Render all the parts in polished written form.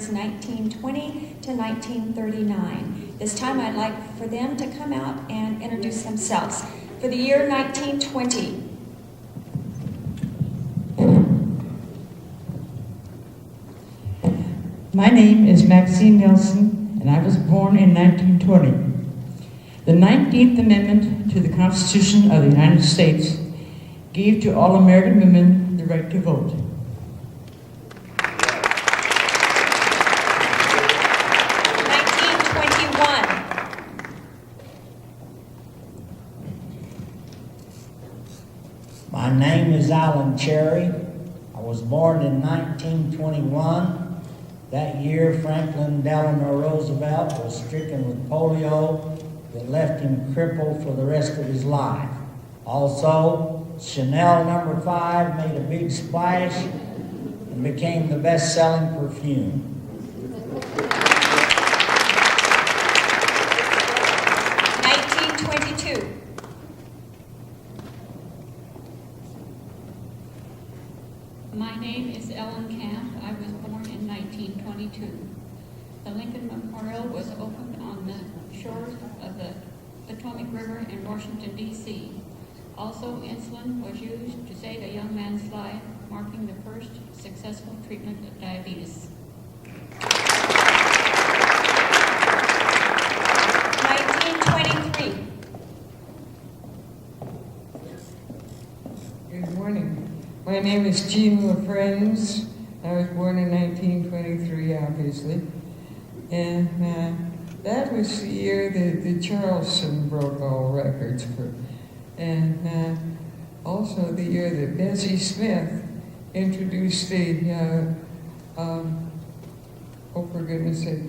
years 1920 to 1939. This time I'd like for them to come out and introduce themselves. For the year 1920. My name is Maxine Nelson, and I was born in 1920. The 19th Amendment to the Constitution of the United States gave to all American women the right to vote. My name is Alan Cherry. I was born in 1921. That year, Franklin Delano Roosevelt was stricken with polio that left him crippled for the rest of his life. Also, Chanel No. 5 made a big splash and became the best-selling perfume. My name is Ellen Camp. I was born in 1922. The Lincoln Memorial was opened on the shores of the Potomac River in Washington, D.C. Also, insulin was used to save a young man's life, marking the first successful treatment of diabetes. 1923. Good morning. My name is Jean LaFrenz. I was born in 1923, obviously. And that was the year that the Charleston broke all records. And also the year that Bessie Smith introduced the, oh, for goodness sake.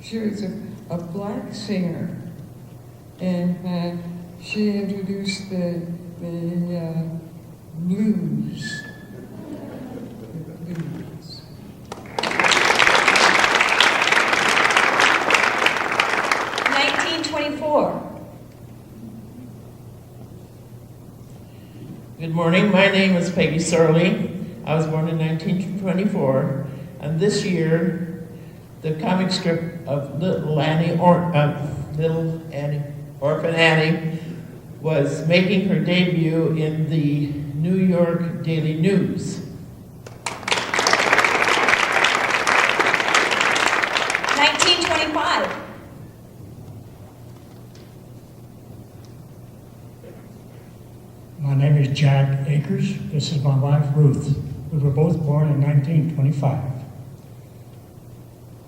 She was a black singer. And she introduced the blues. 1924. Good morning. My name is Peggy Surley. I was born in 1924, and this year, the comic strip of Little Annie, Orphan Annie, was making her debut in the New York Daily News. 1925. My name is Jack Akers. This is my wife, Ruth. We were both born in 1925.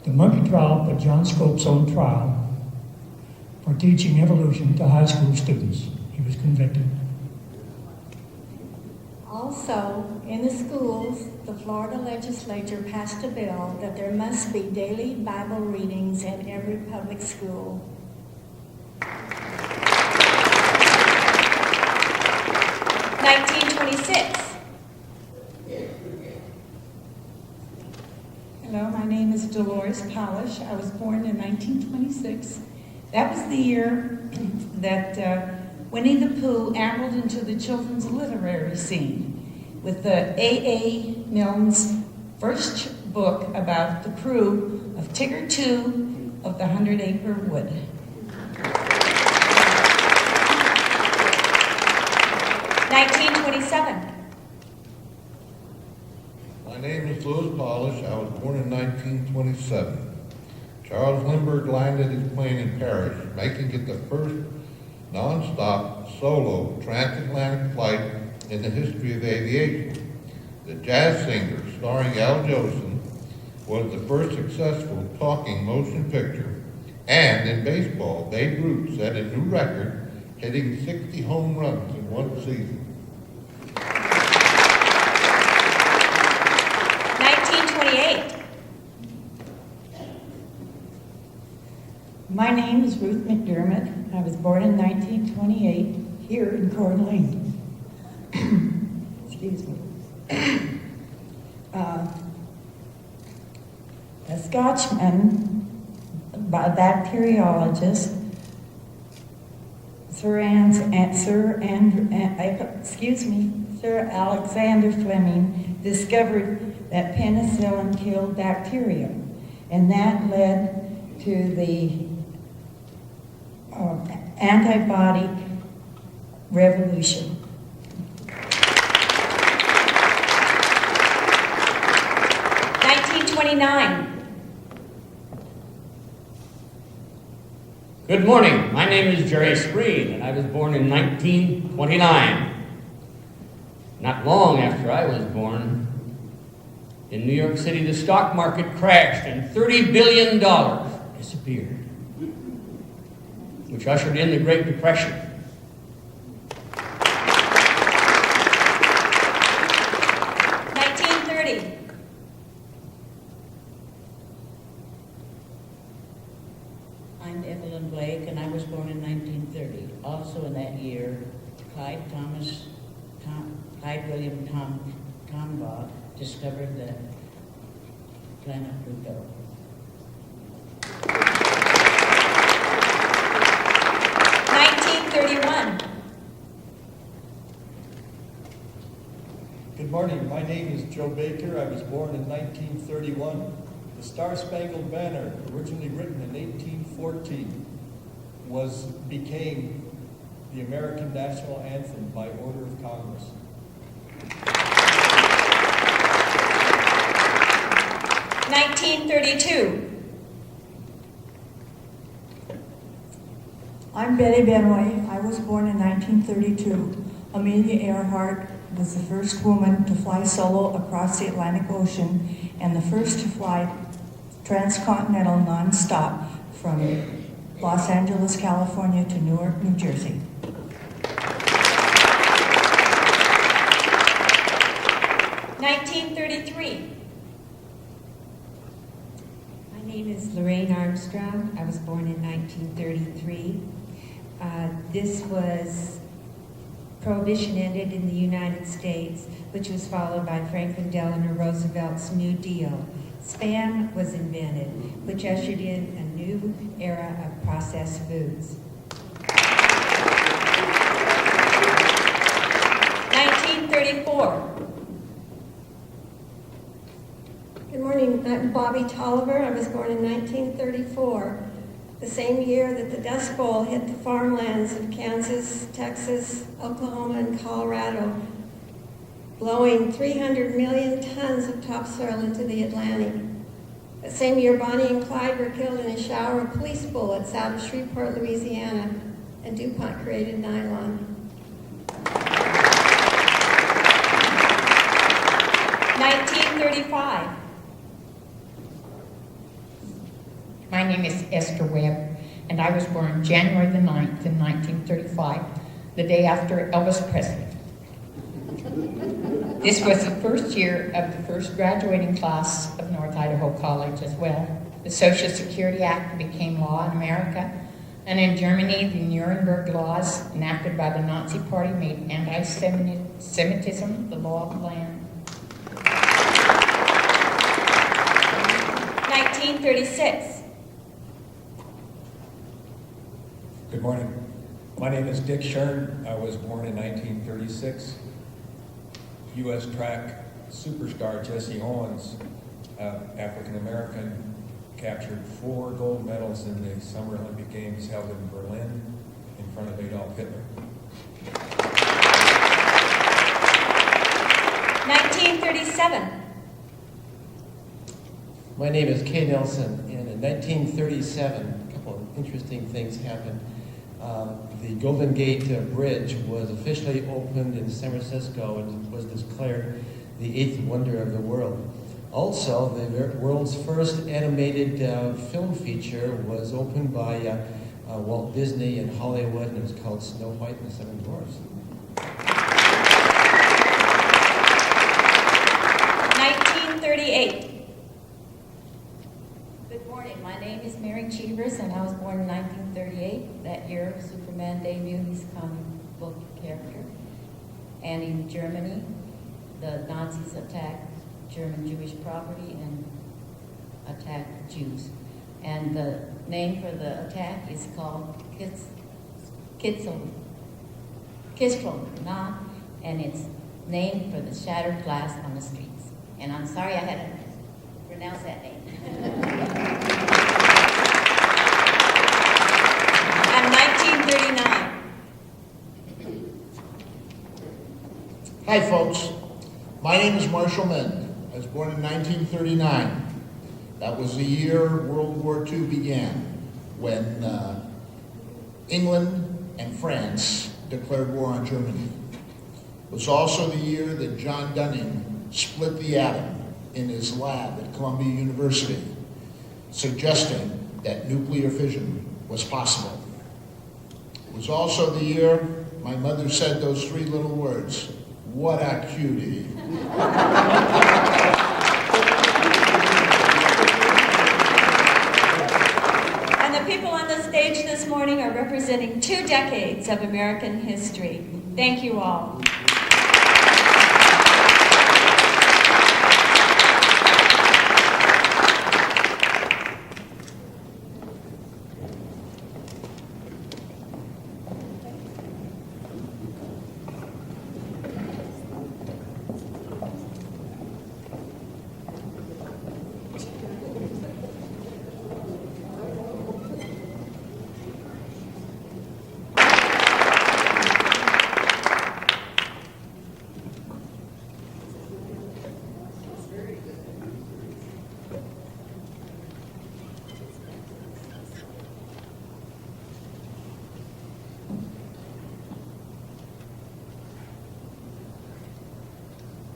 The monkey trial put John Scopes on trial for teaching evolution to high school students. He was convicted. Also, in the schools, the Florida legislature passed a bill that there must be daily Bible readings in every public school. 1926. Hello, my name is Dolores Polish. I was born in 1926. That was the year that Winnie the Pooh ambled into the children's literary scene with the A.A. Milne's first book about the crew of Tigger 2 of the 100-Acre Wood. 1927. My name is Louis Polish. I was born in 1927. Charles Lindbergh landed his plane in Paris, making it the first non-stop solo transatlantic flight in the history of aviation. The Jazz Singer, starring Al Jolson, was the first successful talking motion picture. And in baseball, Babe Ruth set a new record, hitting 60 home runs in one season. 1928. My name is Ruth McDermott. I was born in 1928 here in Coeur d'Alene. Excuse me. A Scotchman, bacteriologist, Sir Alexander Fleming discovered that penicillin killed bacteria, and that led to the antibody revolution. Good morning. My name is Jerry Spreen, and I was born in 1929. Not long after I was born, in New York City, the stock market crashed and $30 billion disappeared, which ushered in the Great Depression. I'm Evelyn Blake, and I was born in 1930. Also in that year, Clyde William Tombaugh discovered the planet Pluto. Good morning. My name is Joe Baker. I was born in 1931. The Star-Spangled Banner, originally written in 1814, became the American national anthem by order of Congress. I'm Betty Benway. I was born in 1932. Amelia Earhart was the first woman to fly solo across the Atlantic Ocean and the first to fly transcontinental nonstop from Los Angeles, California to Newark, New Jersey. My name is Lorraine Armstrong. I was born in 1933. This was Prohibition ended in the United States, which was followed by Franklin Delano Roosevelt's New Deal. Spam was invented, which ushered in a new era of processed foods. 1934. Good morning, I'm Bobby Tolliver. I was born in 1934, the same year that the Dust Bowl hit the farmlands of Kansas, Texas, Oklahoma, and Colorado, blowing 300 million tons of topsoil into the Atlantic. That same year, Bonnie and Clyde were killed in a shower of police bullets out of Shreveport, Louisiana, and DuPont created nylon. 1935. My name is Esther Webb, and I was born January the 9th in 1935, the day after Elvis Presley. This was the first year of the first graduating class of North Idaho College as well. The Social Security Act became law in America, and in Germany, the Nuremberg laws enacted by the Nazi Party made anti-Semitism the law of the land. 1936. Good morning. My name is Dick Shern. I was born in 1936. U.S. track superstar Jesse Owens, African-American, captured 4 gold medals in the Summer Olympic Games held in Berlin in front of Adolf Hitler. 1937. My name is Kay Nelson, and in 1937, a couple of interesting things happened. The Golden Gate Bridge was officially opened in San Francisco and was declared the 8th wonder of the world. Also, the world's first animated film feature was opened by Walt Disney in Hollywood, and it was called Snow White and the Seven Dwarfs. 1938. Good morning. My name is Mary Cheevers, and I was born in 1938. That year, Superman debuted his comic book character. And in Germany, the Nazis attacked German Jewish property and attacked Jews. And the name for the attack is called Kristallnacht, and it's named for the shattered glass on the streets. And I'm sorry I had to pronounce that name. I'm 1939. Hi, folks. My name is Marshall Mend. I was born in 1939. That was the year World War II began, when England and France declared war on Germany. It was also the year that John Dunning split the atom in his lab at Columbia University, suggesting that nuclear fission was possible. It was also the year my mother said those three little words, "What a cutie." And the people on the stage this morning are representing 2 decades of American history. Thank you all.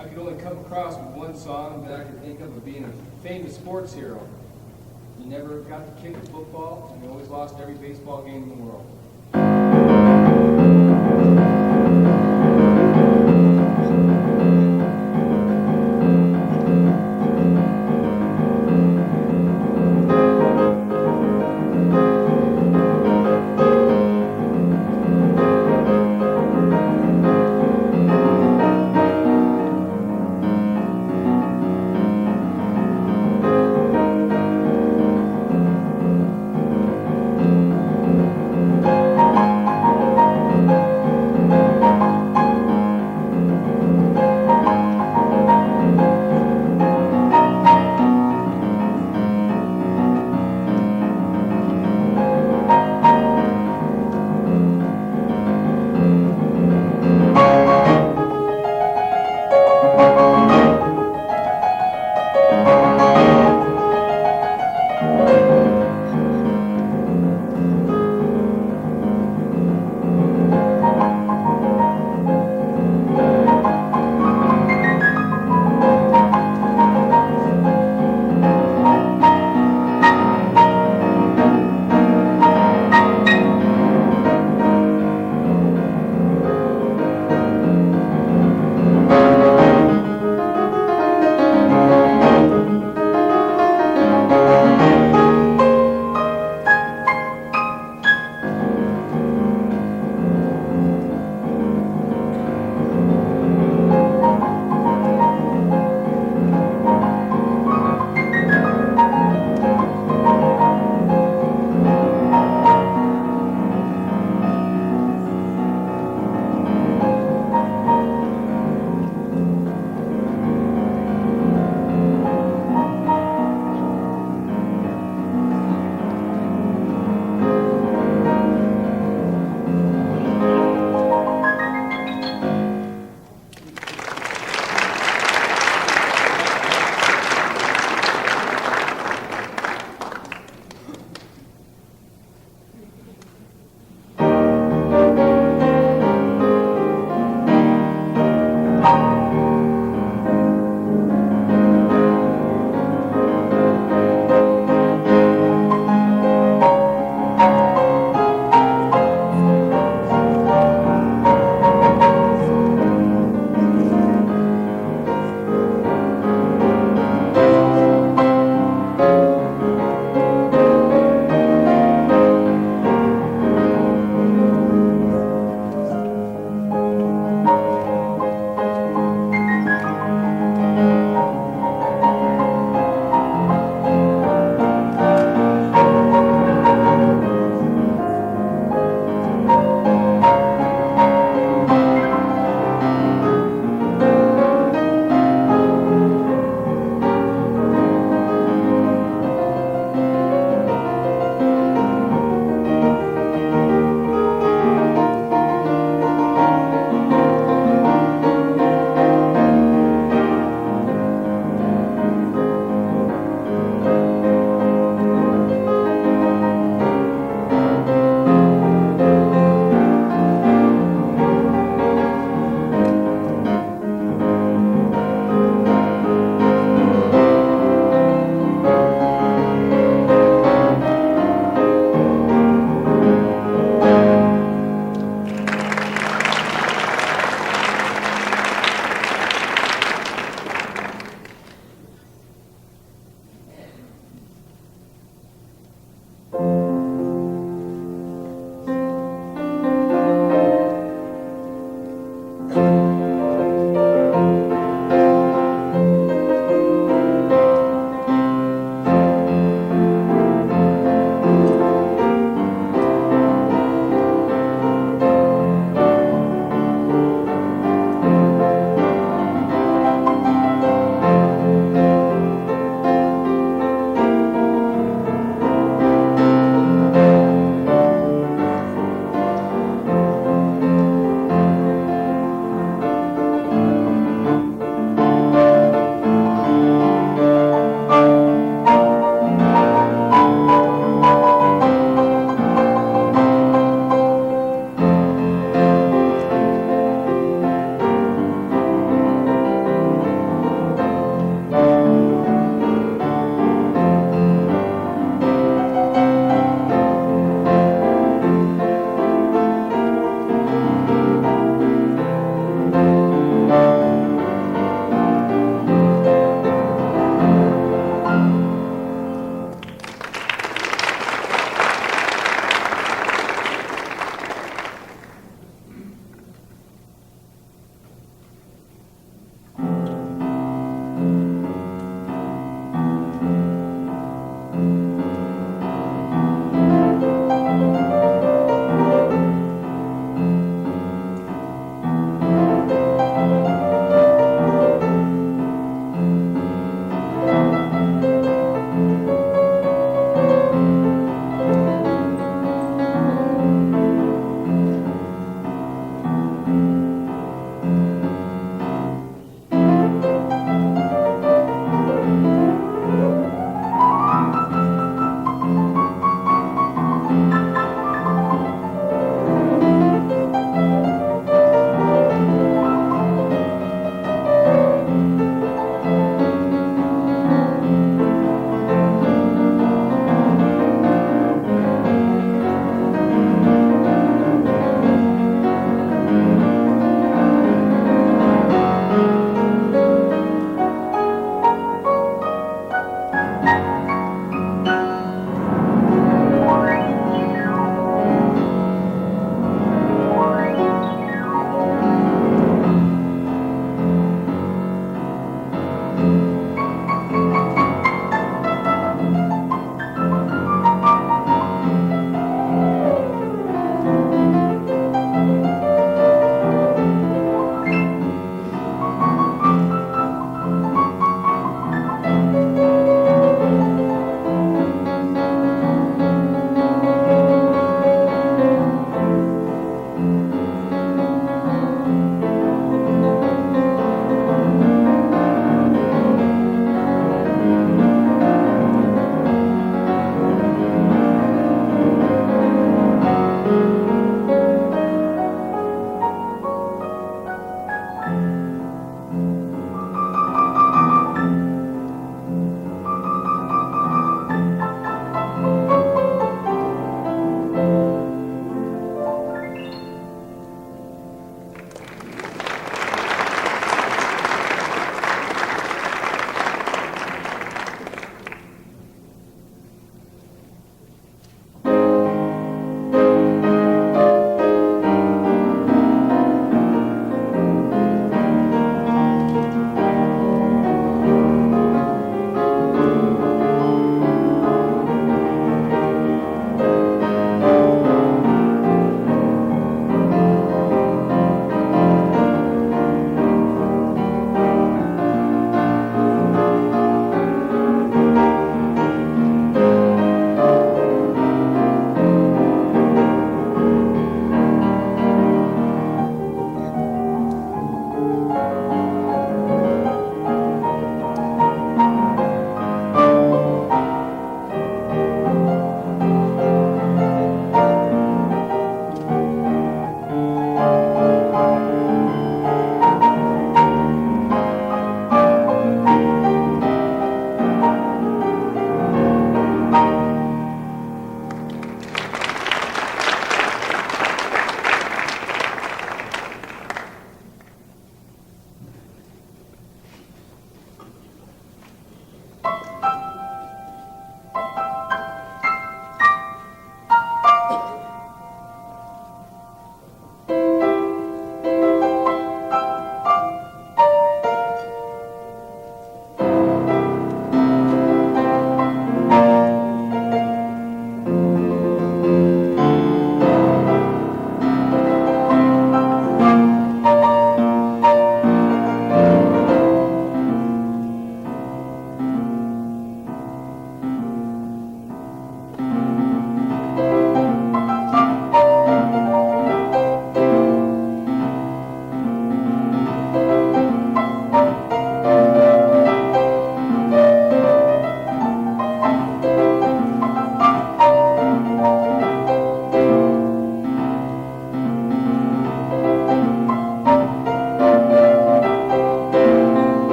I could only come across with one song that I could think of being a famous sports hero. He never got to kick a football, and he always lost every baseball game in the world.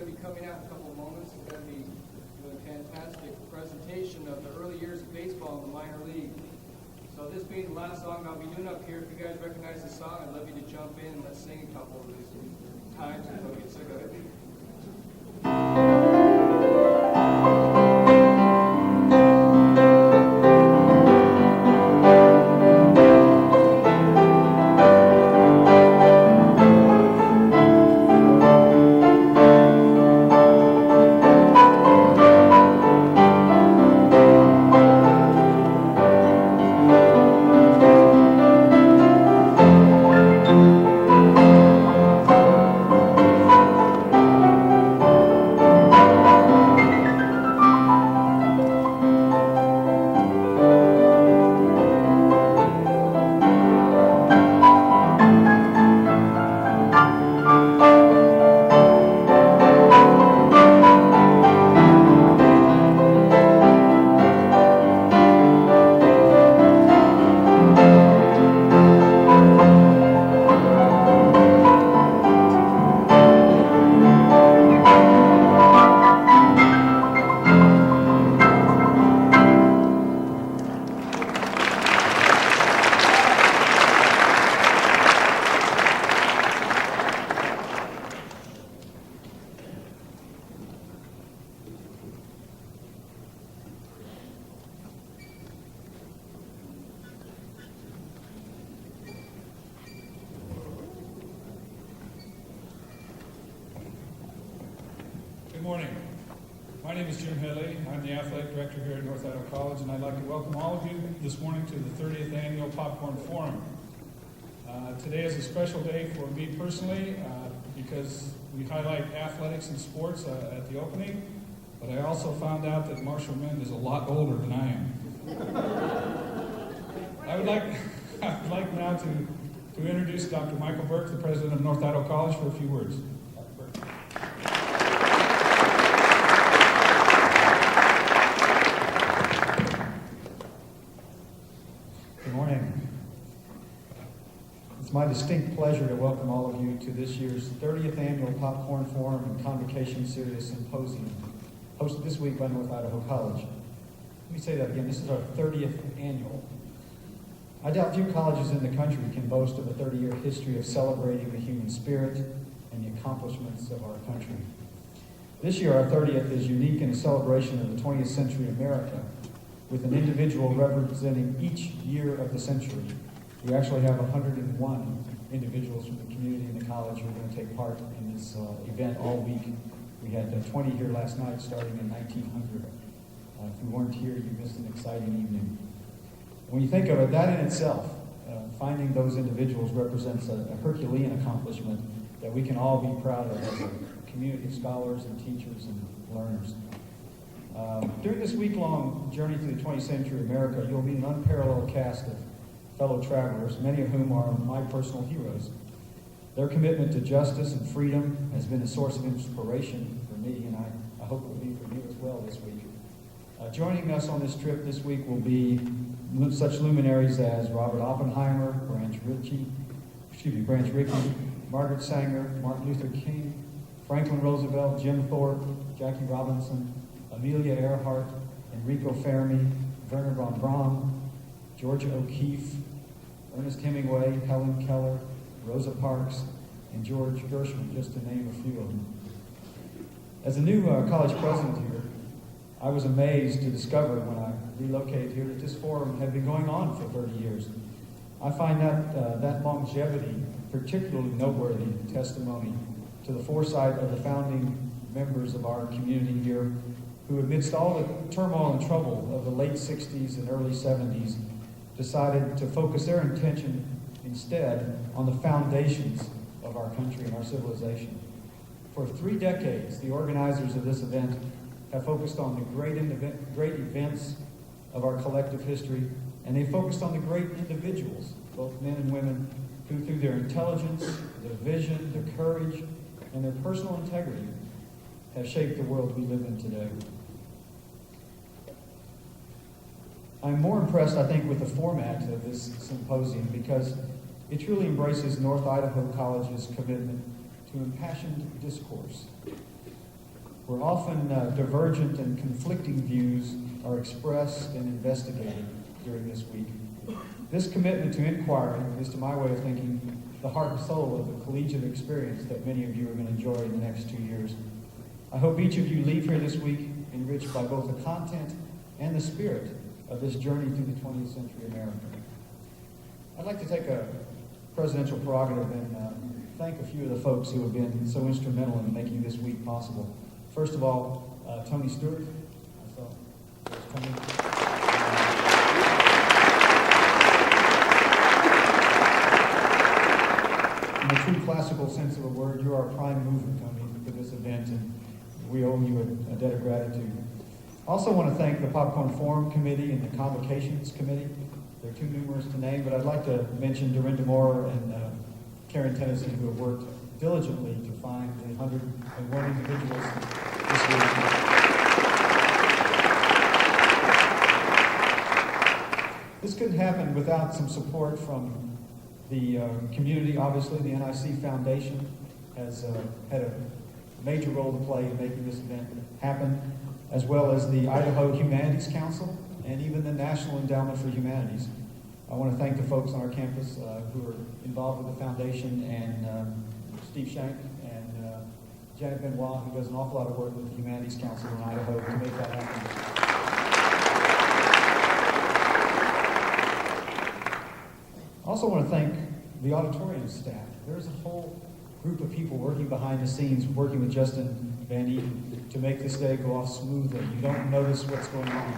going to be coming out in a couple of moments. He's going to be doing a fantastic presentation of the early years of baseball in the minor league. So this being the last song I'll be doing up here, if you guys recognize the song, I'd love you to jump in and let's sing a couple of these times and don't get sick of it. Good morning. My name is Jim Headley. I'm the athletic director here at North Idaho College, and I'd like to welcome all of you this morning to the 30th Annual Popcorn Forum. Today is a special day for me personally because we highlight athletics and sports at the opening, but I also found out that Marshall Mend is a lot older than I am. I would like now to introduce Dr. Michael Burke, the president of North Idaho College, for a few words. Good morning. It's my distinct pleasure to welcome all of you to this year's 30th Annual Popcorn Forum and Convocation Series Symposium, hosted this week by North Idaho College. Let me say that again. This is our 30th annual. I doubt few colleges in the country can boast of a 30-year history of celebrating the human spirit and the accomplishments of our country. This year, our 30th is unique in a celebration of the 20th century America, with an individual representing each year of the century. We actually have 101 individuals from the community and the college who are going to take part in this event all week. We had 20 here last night, starting in 1900. If you weren't here, you missed an exciting evening. When you think of it, that in itself, finding those individuals represents a Herculean accomplishment that we can all be proud of as a community of scholars and teachers and learners. During this week-long journey through the 20th century America, you'll meet an unparalleled cast of fellow travelers, many of whom are my personal heroes. Their commitment to justice and freedom has been a source of inspiration for me, and I hope it will be for you as well this week. Joining us on this trip this week will be such luminaries as Robert Oppenheimer, Branch Rickey, Margaret Sanger, Martin Luther King, Franklin Roosevelt, Jim Thorpe, Jackie Robinson, Amelia Earhart, Enrico Fermi, Werner von Braun, Georgia O'Keeffe, Ernest Hemingway, Helen Keller, Rosa Parks, and George Gershwin, just to name a few of them. As a new college president here, I was amazed to discover when I relocated here that this forum had been going on for 30 years. I find that longevity particularly noteworthy testimony to the foresight of the founding members of our community here, who amidst all the turmoil and trouble of the late 60s and early 70s decided to focus their attention instead on the foundations of our country and our civilization. For 3 decades, the organizers of this event have focused on the great events of our collective history, and they focused on the great individuals, both men and women, who through their intelligence, their vision, their courage, and their personal integrity have shaped the world we live in today. I'm more impressed, I think, with the format of this symposium because it truly embraces North Idaho College's commitment to impassioned discourse. where often divergent and conflicting views are expressed and investigated during this week. This commitment to inquiry is, to my way of thinking, the heart and soul of the collegiate experience that many of you are going to enjoy in the next 2 years. I hope each of you leave here this week enriched by both the content and the spirit of this journey through the 20th century America. I'd like to take a presidential prerogative and thank a few of the folks who have been so instrumental in making this week possible. First of all, Tony Stewart. I saw there's Tony. In the true classical sense of the word, you are a prime mover, Tony, for this event, and we owe you a debt of gratitude. I also want to thank the Popcorn Forum Committee and the Convocations Committee. They're too numerous to name, but I'd like to mention Dorinda Moore and Karen Tennyson, who have worked diligently to find the 101 individuals this week. This couldn't happen without some support from the community. Obviously, the NIC Foundation has had a major role to play in making this event happen, as well as the Idaho Humanities Council and even the National Endowment for Humanities. I want to thank the folks on our campus who are involved with the foundation, and Steve Shank and Janet Benoit, who does an awful lot of work with the Humanities Council in Idaho to make that happen. I also want to thank the auditorium staff. There's a whole group of people working behind the scenes, working with Justin Van Eaton to make this day go off smoothly. You don't notice what's going on.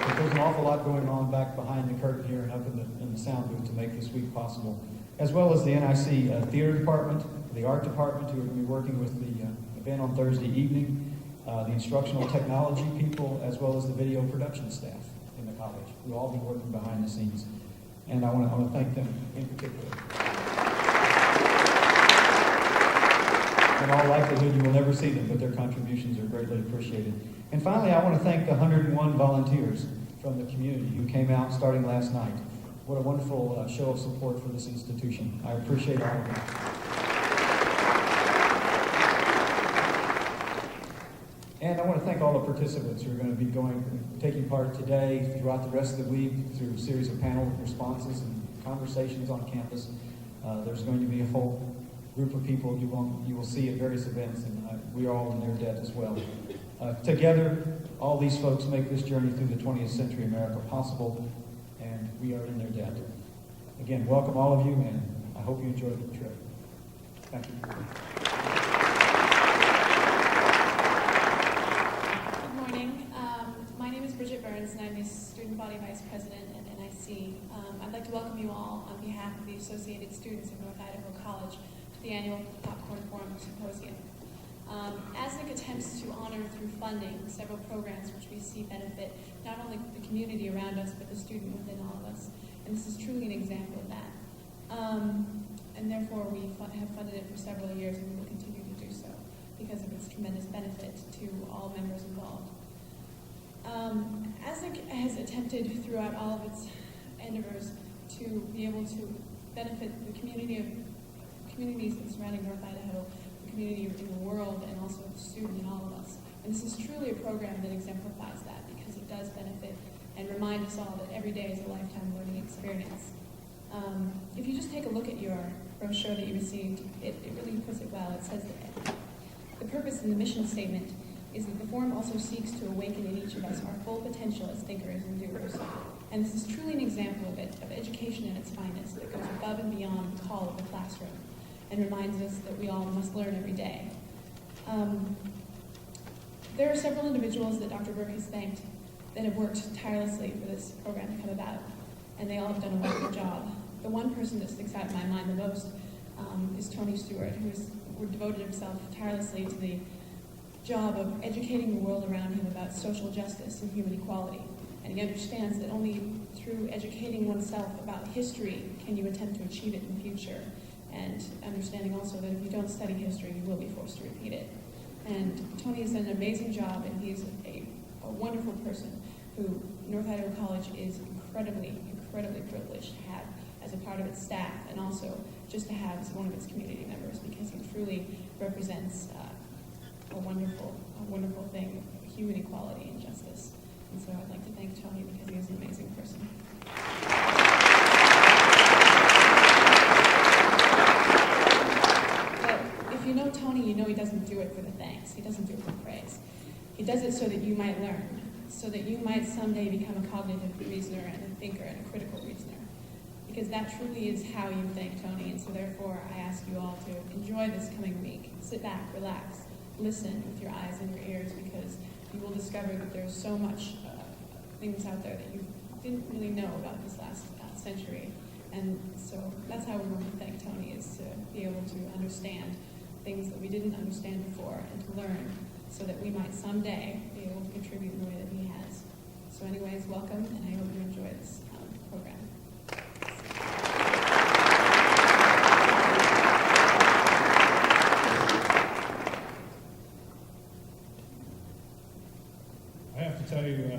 But there's an awful lot going on back behind the curtain here and up in the sound booth to make this week possible, as well as the NIC Theater Department, the Art Department, who are going to be working with the event on Thursday evening, the instructional technology people, as well as the video production staff in the college, who all be working behind the scenes. And I want to thank them in particular. In all likelihood, you will never see them, but their contributions are greatly appreciated. And finally, I want to thank the 101 volunteers from the community who came out starting last night. What a wonderful show of support for this institution. I appreciate all of it. And I want to thank all the participants who are going to be taking part today, throughout the rest of the week, through a series of panel responses and conversations on campus. There's going to be a whole group of people you will see at various events, and we are all in their debt as well. Together, all these folks make this journey through the 20th century America possible, and we are in their debt. Again, welcome all of you, and I hope you enjoy the trip. Thank you. And I'm the Student Body Vice President at NIC. I'd like to welcome you all on behalf of the Associated Students of North Idaho College to the annual Popcorn Forum Symposium. ASNIC attempts to honor through funding several programs which we see benefit not only the community around us, but the student within all of us. And this is truly an example of that. And therefore, we have funded it for several years, and we will continue to do so because of its tremendous benefit to all members involved. ASNIC has attempted throughout all of its endeavors to be able to benefit the communities surrounding North Idaho, the community in the world, and also the student in all of us. And this is truly a program that exemplifies that because it does benefit and remind us all that every day is a lifetime learning experience. If you just take a look at your brochure that you received, it really puts it well. It says that the purpose and the mission statement is that the forum also seeks to awaken in each of us our full potential as thinkers and doers. And this is truly an example of education at its finest that goes above and beyond the call of the classroom and reminds us that we all must learn every day. There are several individuals that Dr. Burke has thanked that have worked tirelessly for this program to come about, and they all have done a wonderful job. The one person that sticks out in my mind the most is Tony Stewart, who has devoted himself tirelessly to the job of educating the world around him about social justice and human equality. And he understands that only through educating oneself about history can you attempt to achieve it in the future. And understanding also that if you don't study history, you will be forced to repeat it. And Tony has done an amazing job, and he's a wonderful person who North Idaho College is incredibly privileged to have as a part of its staff, and also just to have as one of its community members, because truly represents a wonderful thing, human equality and justice. And so I'd like to thank Tony because he is an amazing person. But if you know Tony, you know he doesn't do it for the thanks. He doesn't do it for praise. He does it so that you might learn, so that you might someday become a cognitive reasoner and a thinker and a critical reasoner. Because that truly is how you thank Tony. And so therefore, I ask you all to enjoy this coming week. Sit back, relax, listen with your eyes and your ears, because you will discover that there's so much things out there that you didn't really know about this last century. And so that's how we want to thank Tony, is to be able to understand things that we didn't understand before and to learn so that we might someday be able to contribute in the way that he has. So anyways, welcome, and I hope you enjoy this program. I have to tell you,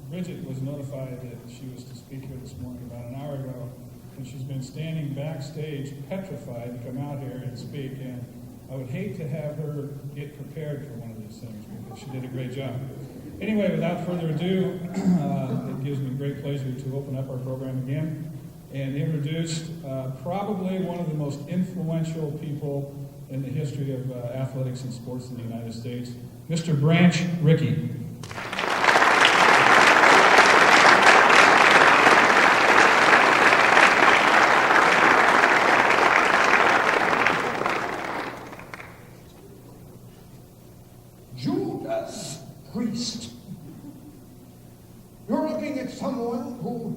Bridget was notified that she was to speak here this morning about an hour ago, and she's been standing backstage petrified to come out here and speak, and I would hate to have her get prepared for one of these things because she did a great job. Anyway, without further ado, it gives me great pleasure to open up our program again and introduce probably one of the most influential people in the history of athletics and sports in the United States, Mr. Branch Rickey. Judas Priest. You're looking at someone who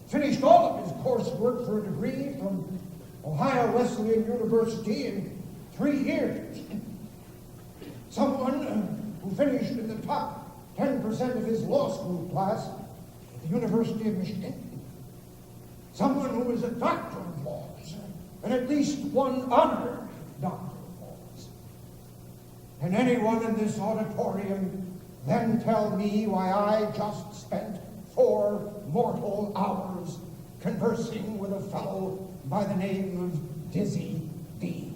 finished all of his coursework for a degree from Ohio Wesleyan University in 3 years. Someone who finished in the top 10% of his law school class at the University of Michigan. Someone who is a doctor of laws and at least one honorary doctor of laws. Can anyone in this auditorium then tell me why I just spent 4 mortal hours conversing with a fellow by the name of Dizzy D?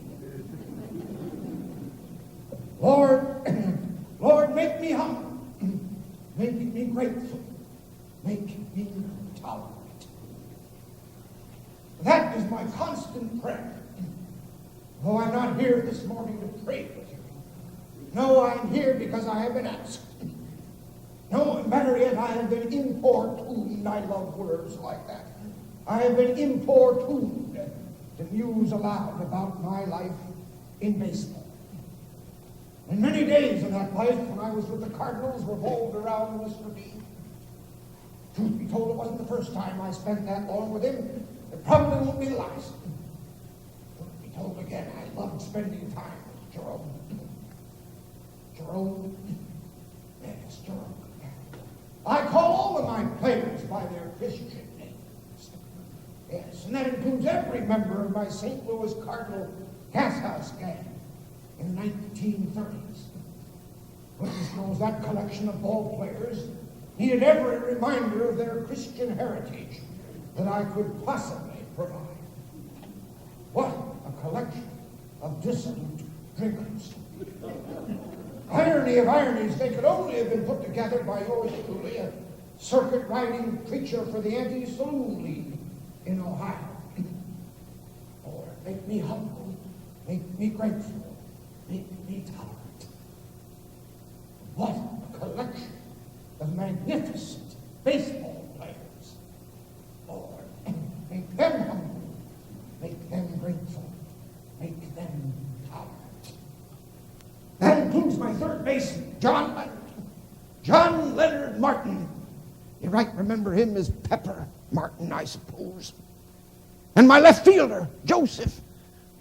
Lord, make me humble, make me grateful, make me tolerant. That is my constant prayer. Though I'm not here this morning to pray with you. No, I'm here because I have been asked. No, better yet, I have been importuned. I love words like that. I have been importuned to muse aloud about my life in baseball. And many days of that life when I was with the Cardinals revolved around Mr. B. Truth be told, it wasn't the first time I spent that long with him. It probably won't be the last. Truth be told again, I loved spending time with Jerome. Jerome? Yes, Jerome. I call all of my players by their Christian names. Yes, and that includes every member of my St. Louis Cardinal gas house gang in the 1930s. Goodness knows that collection of ball players needed every reminder of their Christian heritage that I could possibly provide. What a collection of dissolute drinkers. Irony of ironies, they could only have been put together by yours truly, a circuit-riding preacher for the Anti-Saloon League in Ohio. Lord, make me humble, make me grateful, make me tolerant. What a collection of magnificent baseball players. Lord, make them humble, make them grateful, make them tolerant. That includes my third baseman, John Leonard Martin. You might remember him as Pepper Martin, I suppose. And my left fielder, Joseph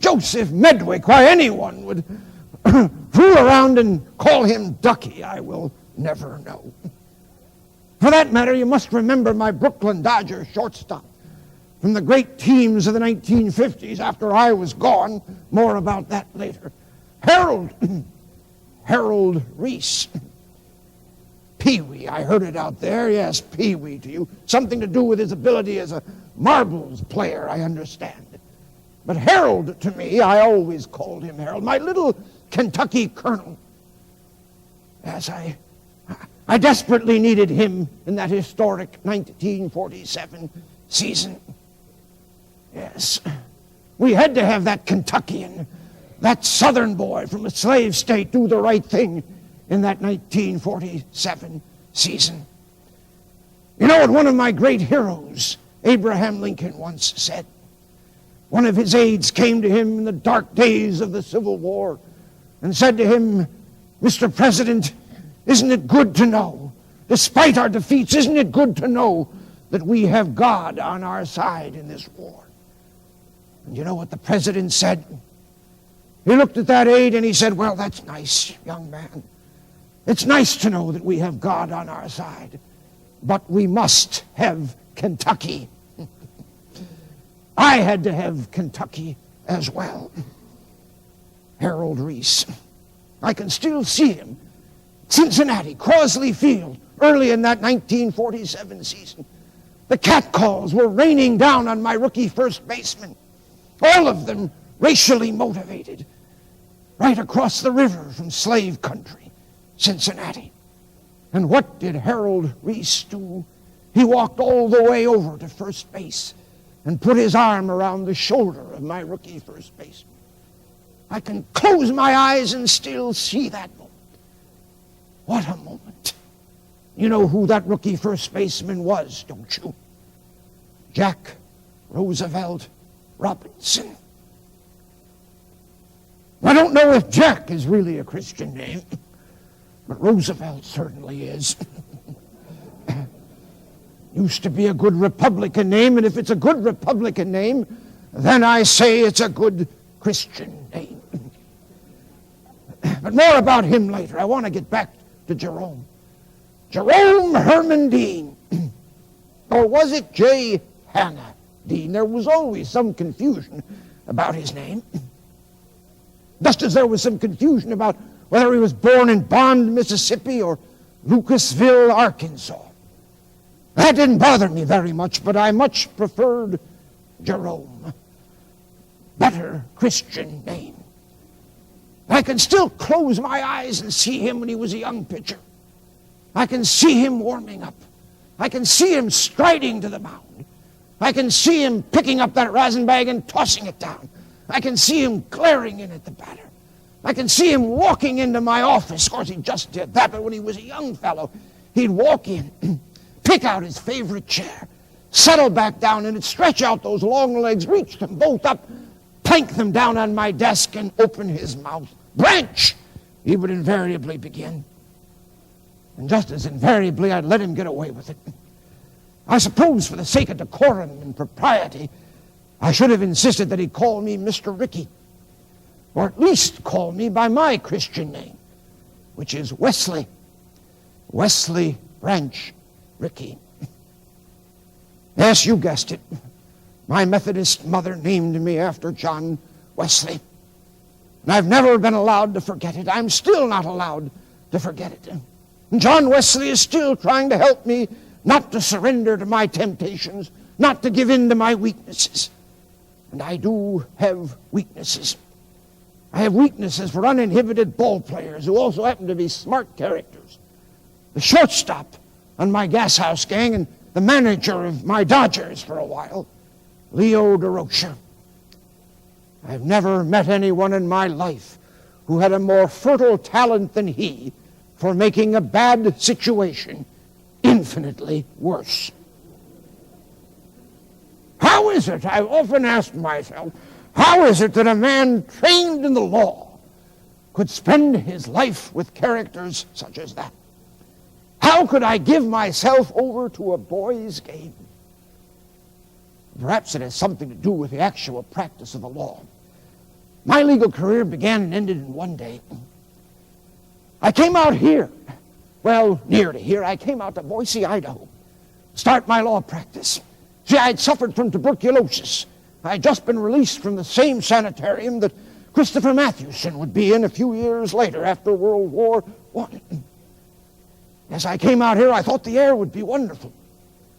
Medwick. Why anyone would fool around and call him Ducky, I will never know. For that matter, you must remember my Brooklyn Dodger shortstop from the great teams of the 1950s after I was gone. More about that later. Harold Reese. Pee-wee, I heard it out there. Yes, Pee-wee to you. Something to do with his ability as a marbles player, I understand. But Harold, to me, I always called him Harold, my little Kentucky colonel. Yes, I desperately needed him in that historic 1947 season. Yes, we had to have that Kentuckian, that Southern boy from a slave state, do the right thing in that 1947 season. You know what one of my great heroes, Abraham Lincoln, once said? One of his aides came to him in the dark days of the Civil War and said to him, "Mr. President, isn't it good to know, despite our defeats, isn't it good to know that we have God on our side in this war?" And you know what the president said? He looked at that aide and he said, "Well, that's nice, young man. It's nice to know that we have God on our side, but we must have Kentucky." I had to have Kentucky as well. Harold Reese. I can still see him. Cincinnati, Crosley Field, early in that 1947 season. The catcalls were raining down on my rookie first baseman, all of them racially motivated, right across the river from slave country, Cincinnati. And what did Harold Reese do? He walked all the way over to first base and put his arm around the shoulder of my rookie first baseman. I can close my eyes and still see that moment. What a moment. You know who that rookie first baseman was, don't you? Jack Roosevelt Robinson. I don't know if Jack is really a Christian name, but Roosevelt certainly is. Used to be a good Republican name, and if it's a good Republican name, then I say it's a good Christian name. But more about him later. I want to get back to Jerome. Jerome Herman Dean. Or was it J. Hannah Dean? There was always some confusion about his name. Just as there was some confusion about whether he was born in Bond, Mississippi, or Lucasville, Arkansas. That didn't bother me very much, but I much preferred Jerome. Better Christian name. I can still close my eyes and see him when he was a young pitcher. I can see him warming up. I can see him striding to the mound. I can see him picking up that rosin bag and tossing it down. I can see him glaring in at the batter. I can see him walking into my office. Of course, he just did that, but when he was a young fellow, he'd walk in, pick out his favorite chair, settle back down, and he'd stretch out those long legs, reach them both up, plank them down on my desk, and open his mouth. "Branch!" he would invariably begin. And just as invariably, I'd let him get away with it. I suppose for the sake of decorum and propriety, I should have insisted that he call me Mr. Ricky, or at least call me by my Christian name, which is Wesley. Wesley Branch Ricky. Yes, you guessed it. My Methodist mother named me after John Wesley. And I've never been allowed to forget it. I'm still not allowed to forget it. And John Wesley is still trying to help me not to surrender to my temptations, not to give in to my weaknesses. And I do have weaknesses. I have weaknesses for uninhibited ball players who also happen to be smart characters. The shortstop on my gas house gang and the manager of my Dodgers for a while, Leo DeRocha. I've never met anyone in my life who had a more fertile talent than he for making a bad situation infinitely worse. How is it, I've often asked myself, how is it that a man trained in the law could spend his life with characters such as that? How could I give myself over to a boy's game? Perhaps it has something to do with the actual practice of the law. My legal career began and ended in one day. I came out here, well, near to here. I came out to Boise, Idaho, start my law practice. See, I had suffered from tuberculosis. I had just been released from the same sanitarium that Christopher Mathewson would be in a few years later after World War I. As I came out here, I thought the air would be wonderful.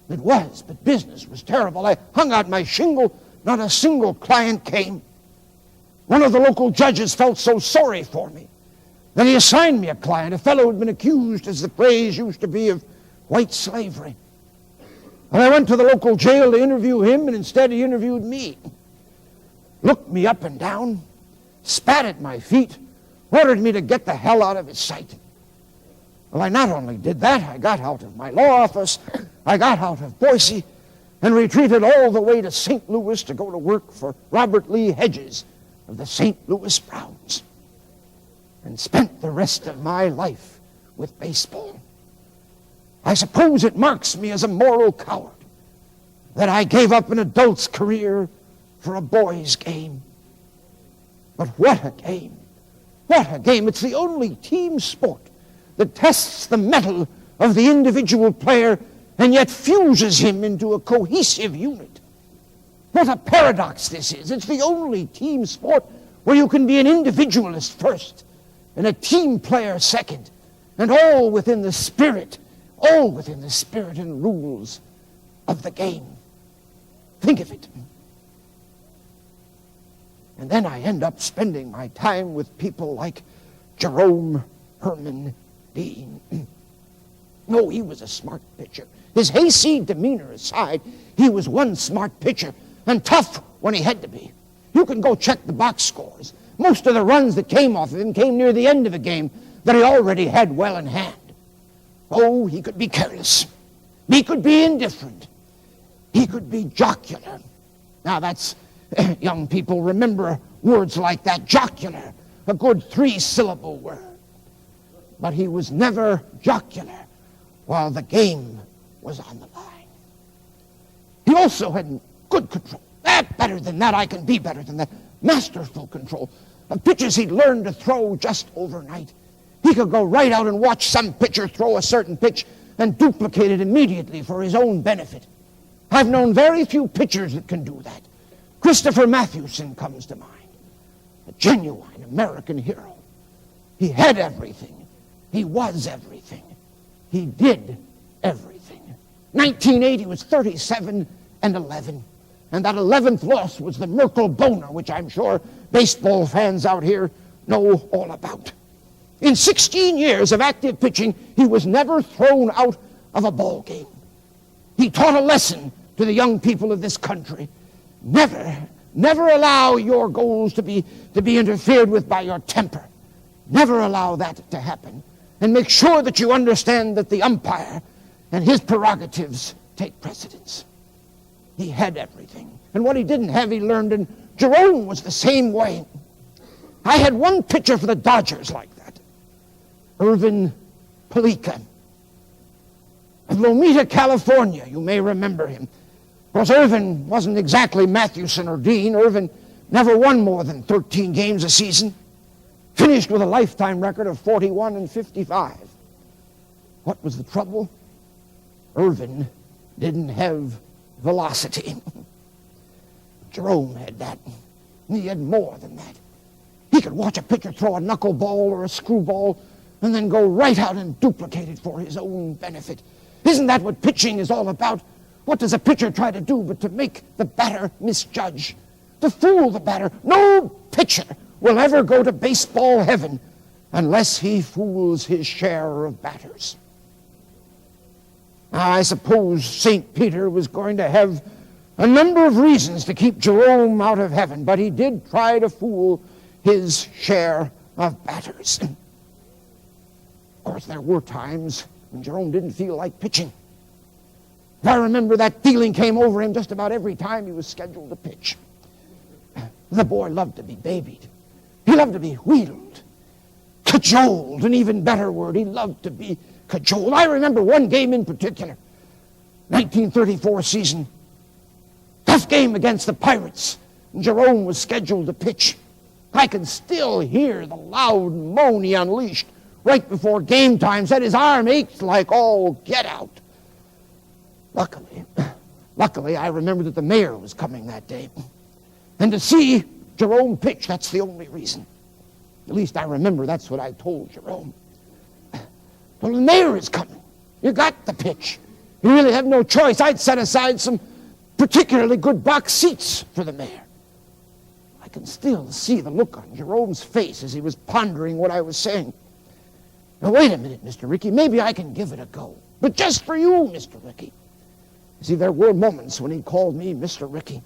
It was, but business was terrible. I hung out my shingle not a single client came. One of the local judges felt so sorry for me that he assigned me a client, a fellow who had been accused, as the phrase used to be, of white slavery. And I went to the local jail to interview him, and instead he interviewed me. Looked me up and down, spat at my feet, ordered me to get the hell out of his sight. Well, I not only did that, I got out of my law office, I got out of Boise, and retreated all the way to St. Louis to go to work for Robert Lee Hedges of the St. Louis Browns, and spent the rest of my life with baseball. I suppose it marks me as a moral coward that I gave up an adult's career for a boy's game. But what a game! What a game! It's the only team sport that tests the mettle of the individual player and yet fuses him into a cohesive unit. What a paradox this is. It's the only team sport where you can be an individualist first and a team player second, and all within the spirit and rules of the game. Think of it. And then I end up spending my time with people like Jerome Herman Dean. No, he was a smart pitcher. His hayseed demeanor aside, he was one smart pitcher, and tough when he had to be. You can go check the box scores. Most of the runs that came off of him came near the end of a game that he already had well in hand. Oh, he could be careless. He could be indifferent. He could be jocular. Now that's, young people, remember words like that, jocular, a good 3-syllable word. But he was never jocular while the game was on the line. He also had good control. Better than that, I can be better than that. Masterful control of pitches he'd learned to throw just overnight. He could go right out and watch some pitcher throw a certain pitch and duplicate it immediately for his own benefit. I've known very few pitchers that can do that. Christopher Mathewson comes to mind, a genuine American hero. He had everything. He was everything. He did everything. 1980 was 37-11, and that 11th loss was the Merkel Boner, which I'm sure baseball fans out here know all about. In 16 years of active pitching, he was never thrown out of a ball game. He taught a lesson to the young people of this country. Never allow your goals to be interfered with by your temper. Never allow that to happen. And make sure that you understand that the umpire and his prerogatives take precedence. He had everything. And what he didn't have, he learned, and Jerome was the same way. I had one pitcher for the Dodgers like that, Irvin Palica, of Lomita, California. You may remember him. Of course, Irvin wasn't exactly Mathewson or Dean. Irvin never won more than 13 games a season. Finished with a lifetime record of 41-55. What was the trouble? Irvin didn't have velocity. Jerome had that. He had more than that. He could watch a pitcher throw a knuckleball or a screwball and then go right out and duplicate it for his own benefit. Isn't that what pitching is all about? What does a pitcher try to do but to make the batter misjudge, to fool the batter? No pitcher will ever go to baseball heaven unless he fools his share of batters. Now, I suppose St. Peter was going to have a number of reasons to keep Jerome out of heaven, but he did try to fool his share of batters. Of course, there were times when Jerome didn't feel like pitching. I remember that feeling came over him just about every time he was scheduled to pitch. The boy loved to be babied. He loved to be wheedled, cajoled, an even better word. He loved to be cajoled. I remember one game in particular, 1934 season, tough game against the Pirates, and Jerome was scheduled to pitch. I can still hear the loud moan he unleashed right before game time. Said his arm ached like all get out. Luckily, I remember that the mayor was coming that day. And to see Jerome pitch, that's the only reason. At least I remember that's what I told Jerome. Well, the mayor is coming. You got the pitch. You really have no choice. I'd set aside some particularly good box seats for the mayor. I can still see the look on Jerome's face as he was pondering what I was saying. Now, wait a minute, Mr. Ricky. Maybe I can give it a go. But just for you, Mr. Ricky. You see, there were moments when he called me Mr. Ricky.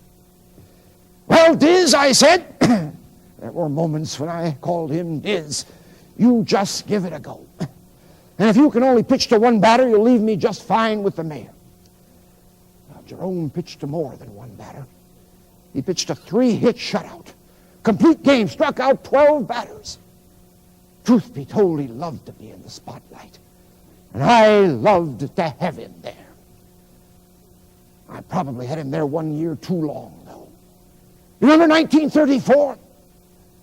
Well, Diz, I said, there were moments when I called him Diz. You just give it a go. And if you can only pitch to one batter, you'll leave me just fine with the mayor. Now, Jerome pitched to more than one batter. He pitched a 3-hit shutout. Complete game, struck out 12 batters. Truth be told, he loved to be in the spotlight. And I loved to have him there. I probably had him there 1 year too long, though. You remember 1934?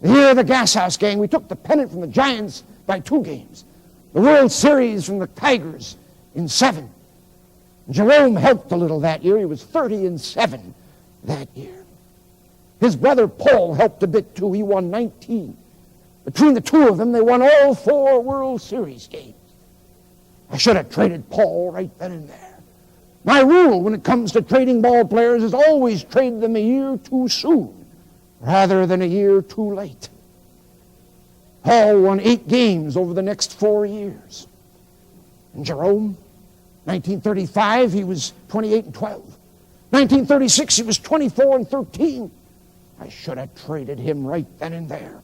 The year of the Gas House Gang, we took the pennant from the Giants by 2 games. The World Series from the Tigers in 7. Jerome helped a little that year. He was 30-7 that year. His brother Paul helped a bit too. He won 19. Between the two of them, they won all 4 World Series games. I should have traded Paul right then and there. My rule when it comes to trading ball players is always trade them a year too soon rather than a year too late. Paul won 8 games over the next 4 years. And Jerome, 1935, he was 28-12. 1936, he was 24-13. I should have traded him right then and there.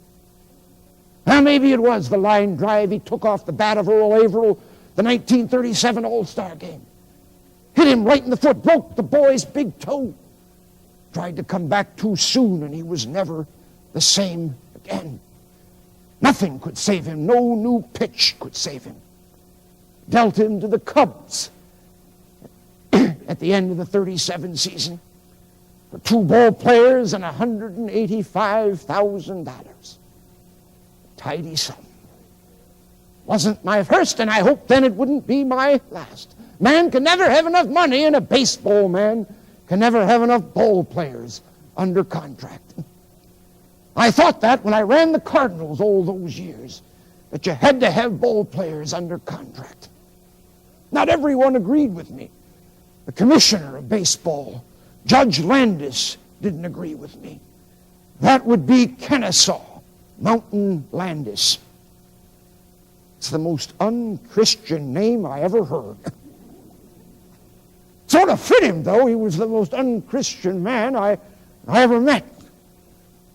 Now, maybe it was the line drive he took off the bat of Earl Averill, the 1937 All-Star game. Hit him right in the foot, broke the boy's big toe. Tried to come back too soon, and he was never the same again. Nothing could save him. No new pitch could save him. Dealt him to the Cubs at the end of the 37 season for 2 ball players and $185,000. Tidy sum. Wasn't my first, and I hoped then it wouldn't be my last. Man can never have enough money, and a baseball man can never have enough ball players under contract. I thought that when I ran the Cardinals all those years, that you had to have ball players under contract. Not everyone agreed with me. The commissioner of baseball, Judge Landis, didn't agree with me. That would be Kennesaw Mountain Landis. It's the most unchristian name I ever heard. Sort of fit him, though. He was the most unchristian man I ever met.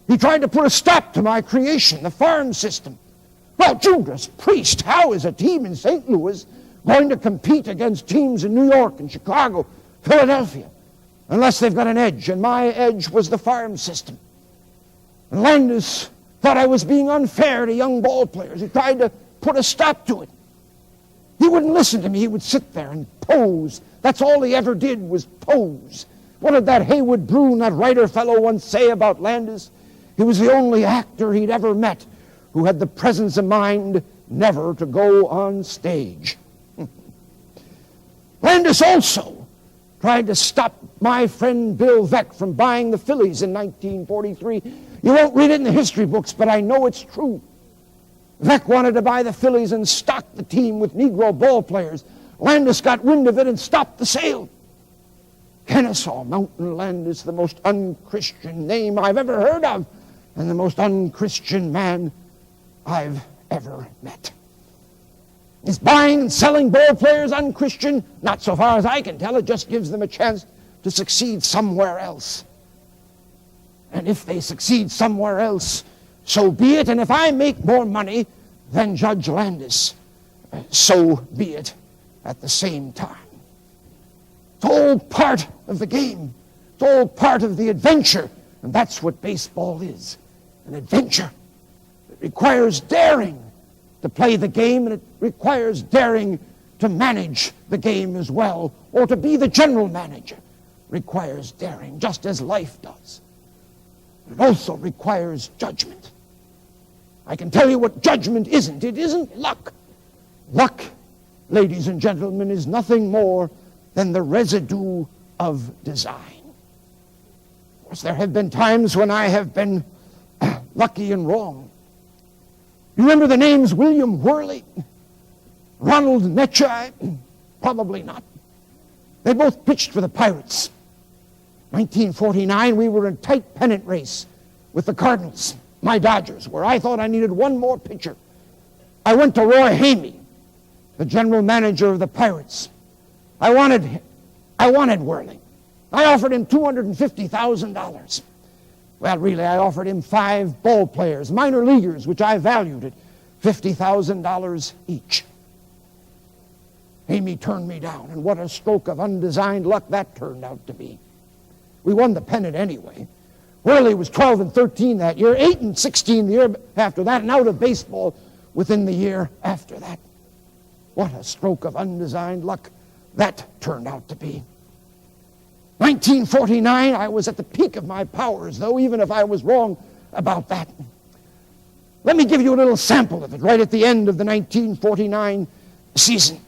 He tried to put a stop to my creation, the farm system. Well, Judas Priest, how is a team in St. Louis going to compete against teams in New York and Chicago, Philadelphia, unless they've got an edge? And my edge was the farm system. And Landis thought I was being unfair to young ball players. He tried to put a stop to it. He wouldn't listen to me. He would sit there and pose. That's all he ever did was pose. What did that Haywood Broun, that writer fellow, once say about Landis? He was the only actor he'd ever met who had the presence of mind never to go on stage. Landis also tried to stop my friend Bill Veeck from buying the Phillies in 1943. You won't read it in the history books, but I know it's true. Veeck wanted to buy the Phillies and stock the team with Negro ball players. Landis got wind of it and stopped the sale. Kennesaw Mountain Landis, the most unchristian name I've ever heard of, and the most unchristian man I've ever met. Is buying and selling ball players unchristian? Not so far as I can tell. It just gives them a chance to succeed somewhere else. And if they succeed somewhere else, so be it. And if I make more money than Judge Landis, so be it at the same time. It's all part of the game. It's all part of the adventure. And that's what baseball is, an adventure. It requires daring to play the game, and it requires daring to manage the game as well, or to be the general manager. Requires daring, just as life does. It also requires judgment. I can tell you what judgment isn't. It isn't luck. Luck, ladies and gentlemen, is nothing more than the residue of design. Of course, there have been times when I have been lucky and wrong. You remember the names William Worley, Ronald Netchai? Probably not. They both pitched for the Pirates. 1949, we were in a tight pennant race with the Cardinals, my Dodgers, where I thought I needed one more pitcher. I went to Roy Hamey, the general manager of the Pirates. I wanted Worley. I offered him $250,000. Well, really, I offered him 5 ball players, minor leaguers, which I valued at $50,000 each. Amy turned me down, and what a stroke of undesigned luck that turned out to be. We won the pennant anyway. Worley was 12-13 that year, 8-16 the year after that, and out of baseball within the year after that. What a stroke of undesigned luck that turned out to be. 1949, I was at the peak of my powers, though, even if I was wrong about that. Let me give you a little sample of it right at the end of the 1949 season.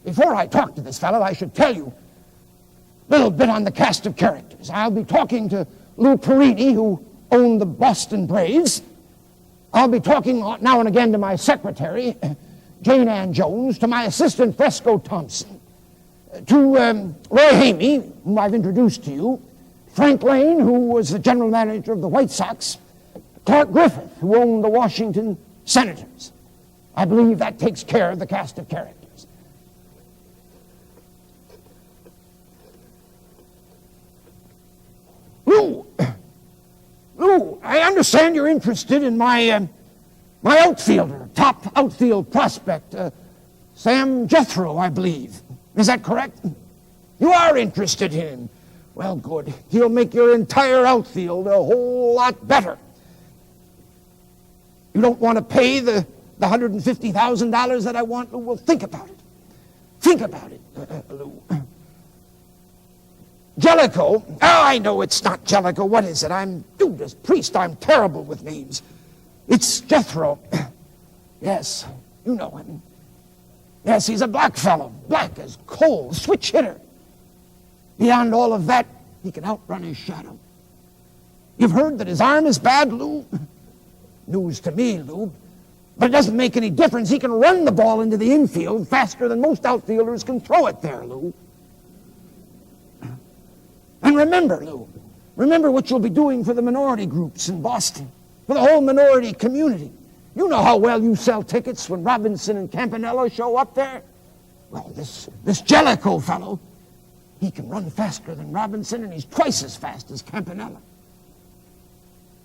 Before I talk to this fellow, I should tell you a little bit on the cast of characters. I'll be talking to Lou Perini, who owned the Boston Braves. I'll be talking now and again to my secretary, Jane Ann Jones, to my assistant, Fresco Thompson, to Roy Hamey, whom I've introduced to you, Frank Lane, who was the general manager of the White Sox, Clark Griffith, who owned the Washington Senators. I believe that takes care of the cast of characters. Lou, I understand you're interested in my outfielder, top outfield prospect, Sam Jethro, I believe. Is that correct? You are interested in him. Well, good. He'll make your entire outfield a whole lot better. You don't want to pay the $150,000 that I want, Lou? Well, think about it. Think about it, Lou. Jellicoe. Oh, I know it's not Jellicoe. What is it? Dude, as priest, I'm terrible with names. It's Jethro. Yes, you know him. Yes, he's a black fellow. Black as coal. Switch hitter. Beyond all of that, he can outrun his shadow. You've heard that his arm is bad, Lou? News to me, Lou. But it doesn't make any difference. He can run the ball into the infield faster than most outfielders can throw it there, Lou. And remember, Lou, remember what you'll be doing for the minority groups in Boston, for the whole minority community. You know how well you sell tickets when Robinson and Campanella show up there? Well, this Jellicoe fellow, he can run faster than Robinson, and he's twice as fast as Campanella.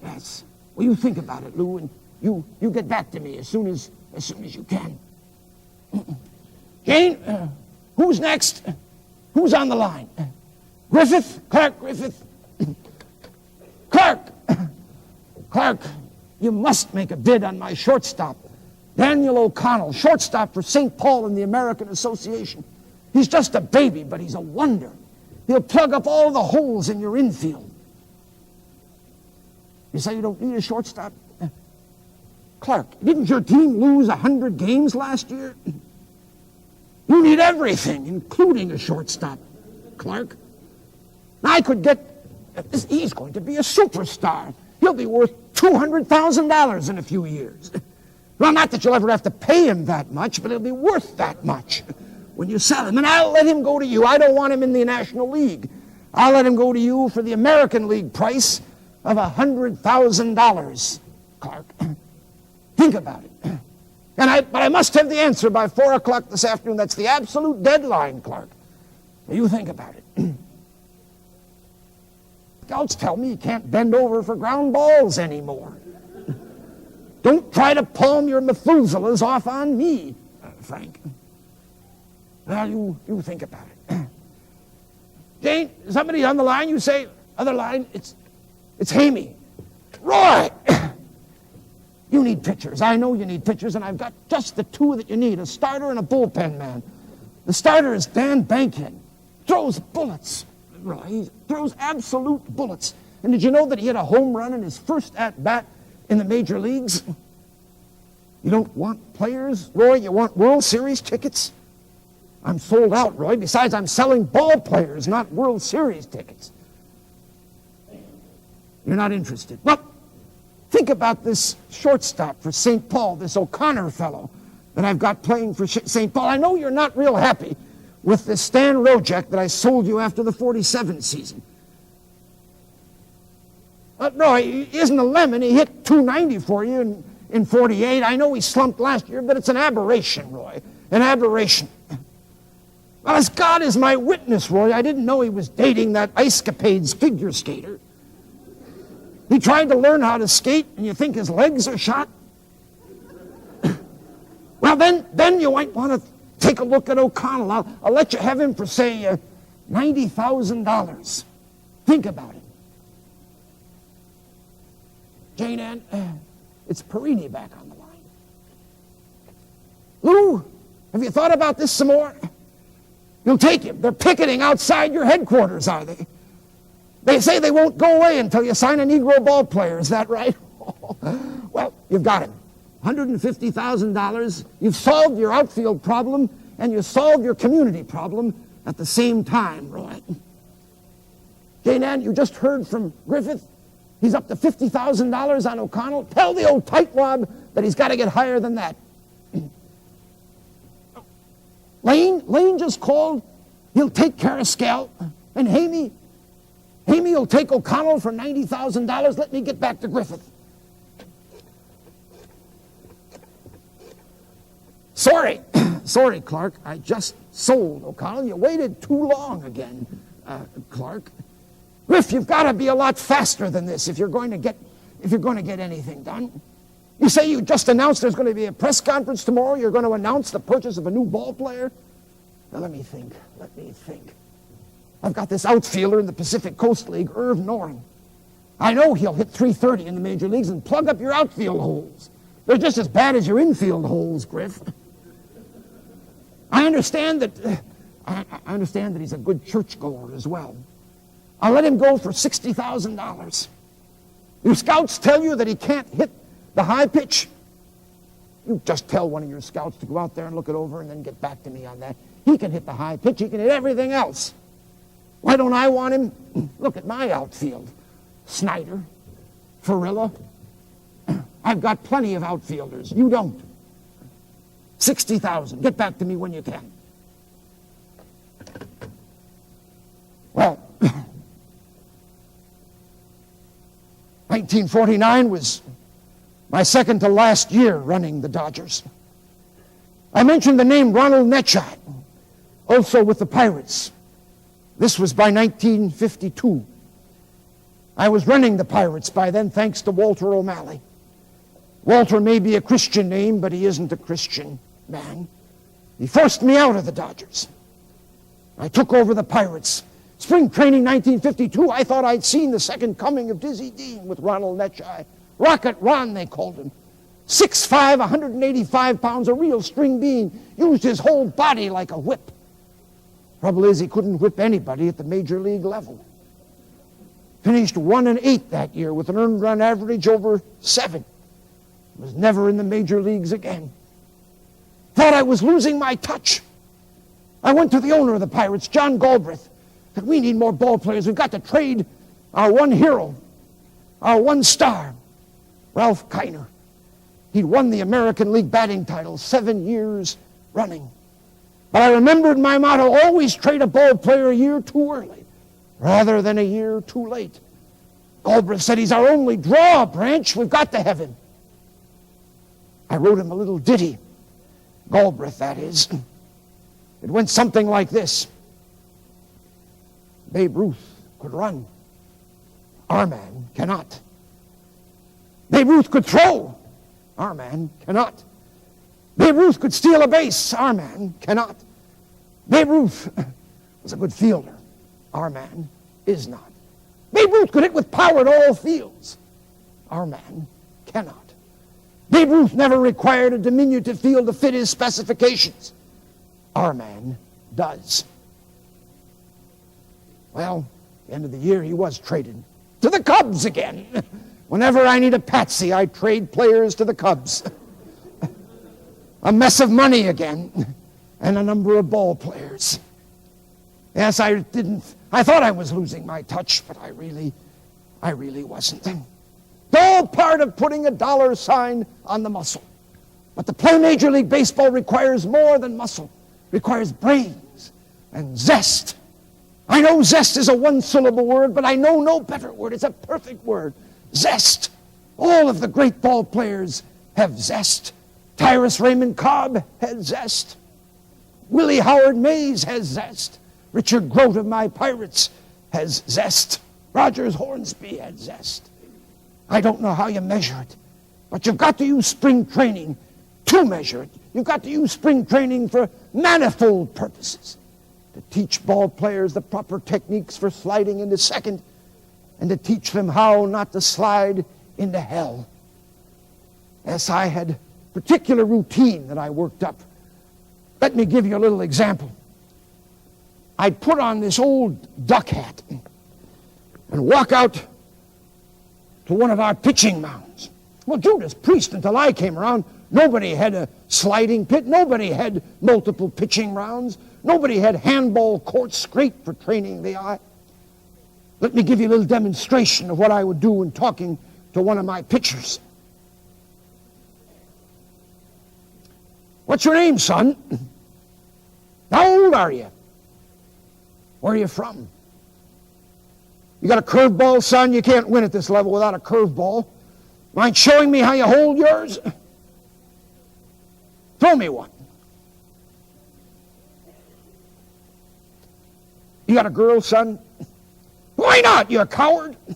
Yes. Well, you think about it, Lou, and you get back to me as soon as you can. Jane, who's next? Who's on the line? Griffith? Clark Griffith? Clark, you must make a bid on my shortstop, Daniel O'Connell, shortstop for St. Paul in the American Association. He's just a baby, but he's a wonder. He'll plug up all the holes in your infield. You say you don't need a shortstop? Clark, didn't your team lose 100 games last year? You need everything, including a shortstop, Clark. I could get, he's going to be a superstar. He'll be worth $200,000 in a few years. Well, not that you'll ever have to pay him that much, but he'll be worth that much when you sell him. And I'll let him go to you. I don't want him in the National League. I'll let him go to you for the American League price of $100,000, Clark. Think about it. But I must have the answer by 4 o'clock this afternoon. That's the absolute deadline, Clark. You think about it. Scouts tell me you can't bend over for ground balls anymore. Don't try to palm your Methuselahs off on me, Frank. Well, you think about it. Jane, somebody on the line, you say, other line, it's Hamey. Roy! You need pitchers. I know you need pitchers, and I've got just the two that you need, a starter and a bullpen man. The starter is Dan Bankhead. Throws bullets. Roy, he throws absolute bullets. And did you know that he had a home run in his first at-bat in the major leagues? You don't want players, Roy? You want World Series tickets? I'm sold out, Roy. Besides, I'm selling ball players, not World Series tickets. You're not interested. Well, think about this shortstop for St. Paul, this O'Connor fellow that I've got playing for St. Paul. I know you're not real happy with the Stan Rojek that I sold you after the 47 season. No, he isn't a lemon. He hit .290 for you in 48. I know he slumped last year, but it's an aberration, Roy. An aberration. Well, as God is my witness, Roy, I didn't know he was dating that Ice Capades figure skater. He tried to learn how to skate, and you think his legs are shot? Well, then you might want to take a look at O'Connell. I'll let you have him for, say, $90,000. Think about it. Jane Ann, it's Perini back on the line. Lou, have you thought about this some more? You'll take him. They're picketing outside your headquarters, are they? They say they won't go away until you sign a Negro ball player. Is that right? Well, you've got him. $150,000. You've solved your outfield problem, and you solved your community problem at the same time, Roy. Jane Ann, you just heard from Griffith. He's up to $50,000 on O'Connell. Tell the old tightwad that he's got to get higher than that. Lane just called. He'll take Carrascal. And Hamey will take O'Connell for $90,000. Let me get back to Griffith. Sorry, Clark. I just sold O'Connell. You waited too long again, Clark. Griff, you've got to be a lot faster than this if you're going to get anything done. You say you just announced there's going to be a press conference tomorrow. You're going to announce the purchase of a new ball player. Now let me think. I've got this outfielder in the Pacific Coast League, Irv Noren. I know he'll hit .330 in the major leagues and plug up your outfield holes. They're just as bad as your infield holes, Griff. I understand that he's a good churchgoer as well. I'll let him go for $60,000. Your scouts tell you that he can't hit the high pitch. You just tell one of your scouts to go out there and look it over and then get back to me on that. He can hit the high pitch. He can hit everything else. Why don't I want him? Look at my outfield. Snyder, Farilla. I've got plenty of outfielders. You don't. $60,000. Get back to me when you can. Well, 1949 was my second to last year running the Dodgers. I mentioned the name Ronald Netschott, also with the Pirates. This was by 1952. I was running the Pirates by then, thanks to Walter O'Malley. Walter may be a Christian name, but he isn't a Christian man. He forced me out of the Dodgers. I took over the Pirates. Spring training 1952, I thought I'd seen the second coming of Dizzy Dean with Ronald Netschott. Rocket Ron, they called him. 6'5", 185 pounds, a real string bean. Used his whole body like a whip. Trouble is, he couldn't whip anybody at the major league level. Finished 1-8 that year with an earned run average over 7. Was never in the major leagues again. Thought I was losing my touch. I went to the owner of the Pirates, John Galbraith. Said, we need more ball players. We've got to trade our one hero, our one star, Ralph Kiner. He'd won the American League batting title 7 years running. But I remembered my motto, always trade a ball player a year too early rather than a year too late. Galbraith said, he's our only draw, Branch. We've got to have him. I wrote him a little ditty. Galbraith, that is. It went something like this. Babe Ruth could run. Our man cannot. Babe Ruth could throw. Our man cannot. Babe Ruth could steal a base. Our man cannot. Babe Ruth was a good fielder. Our man is not. Babe Ruth could hit with power at all fields. Our man cannot. Babe Ruth never required a diminutive field to fit his specifications. Our man does. Well, at the end of the year, he was traded to the Cubs again. Whenever I need a patsy, I trade players to the Cubs. A mess of money again, and a number of ball players. Yes, I thought I was losing my touch, but I I really wasn't. It's all part of putting a dollar sign on the muscle. But to play Major League Baseball requires more than muscle. It requires brains and zest. I know zest is a one-syllable word, but I know no better word. It's a perfect word. Zest. All of the great ball players have zest. Tyrus Raymond Cobb has zest. Willie Howard Mays has zest. Richard Grote of my Pirates has zest. Rogers Hornsby has zest. I don't know how you measure it, but you've got to use spring training to measure it. You've got to use spring training for manifold purposes. To teach ball players the proper techniques for sliding into second, and to teach them how not to slide into hell. Yes, I had a particular routine that I worked up. Let me give you a little example. I'd put on this old duck hat and walk out to one of our pitching mounds. Well, Judas Priest, until I came around, nobody had a sliding pit. Nobody had multiple pitching rounds. Nobody had handball courts scraped for training the eye. Let me give you a little demonstration of what I would do when talking to one of my pitchers. What's your name, son? How old are you? Where are you from? You got a curveball, son? You can't win at this level without a curveball. Mind showing me how you hold yours? Throw me one. You got a girl, son? Why not? You a coward? You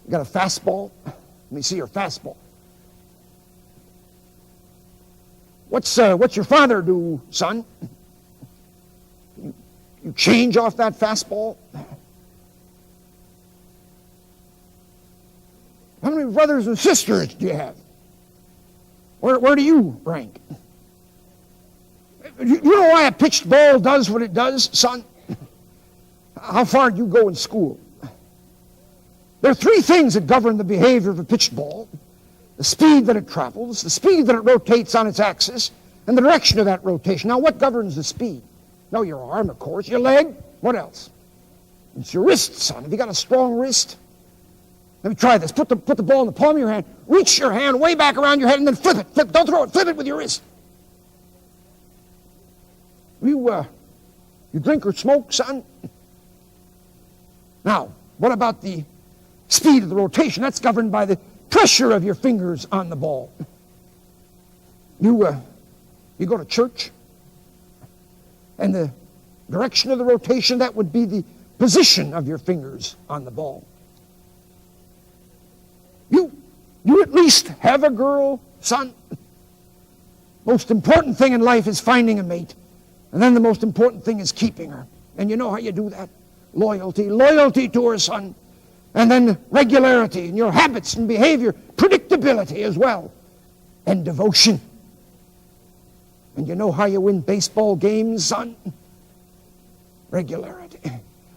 got a fastball? Let me see your fastball. What's your father do, son? You change off that fastball? How many brothers and sisters do you have? Where do you rank? You know why a pitched ball does what it does, son? How far do you go in school? There are three things that govern the behavior of a pitched ball: the speed that it travels, the speed that it rotates on its axis, and the direction of that rotation. Now, what governs the speed? No, your arm, of course. Your leg? What else? It's your wrist, son. Have you got a strong wrist? Let me try this. Put the ball in the palm of your hand. Reach your hand way back around your head and then flip it. Flip. Don't throw it. Flip it with your wrist. You drink or smoke, son? Now, what about the speed of the rotation? That's governed by the pressure of your fingers on the ball. You go to church, and the direction of the rotation, that would be the position of your fingers on the ball. You at least have a girl, son. Most important thing in life is finding a mate. And then the most important thing is keeping her. And you know how you do that? Loyalty. Loyalty to her, son. And then regularity in your habits and behavior. Predictability as well. And devotion. And you know how you win baseball games, son? Regularity.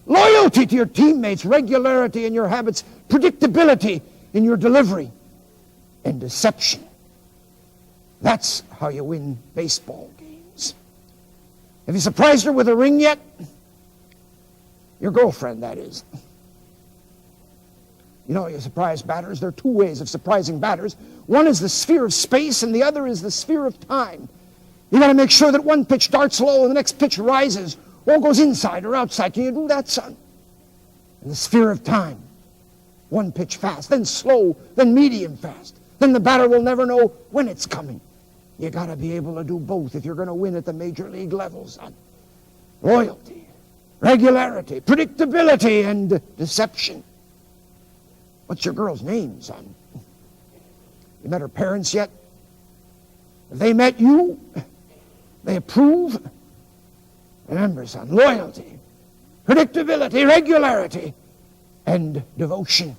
Loyalty to your teammates. Regularity in your habits. Predictability in your delivery. And deception. That's how you win baseball games. Have you surprised her with a ring yet? Your girlfriend, that is. You know, you surprise batters. There are two ways of surprising batters. One is the sphere of space, and the other is the sphere of time. You got to make sure that one pitch darts low and the next pitch rises, or goes inside or outside. Can you do that, son? In the sphere of time, one pitch fast, then slow, then medium fast. Then the batter will never know when it's coming. You got to be able to do both if you're going to win at the major league level, son. Loyalty, regularity, predictability, and deception. What's your girl's name, son? You met her parents yet? Have they met you? They approve? Remember, son, loyalty, predictability, regularity, and devotion.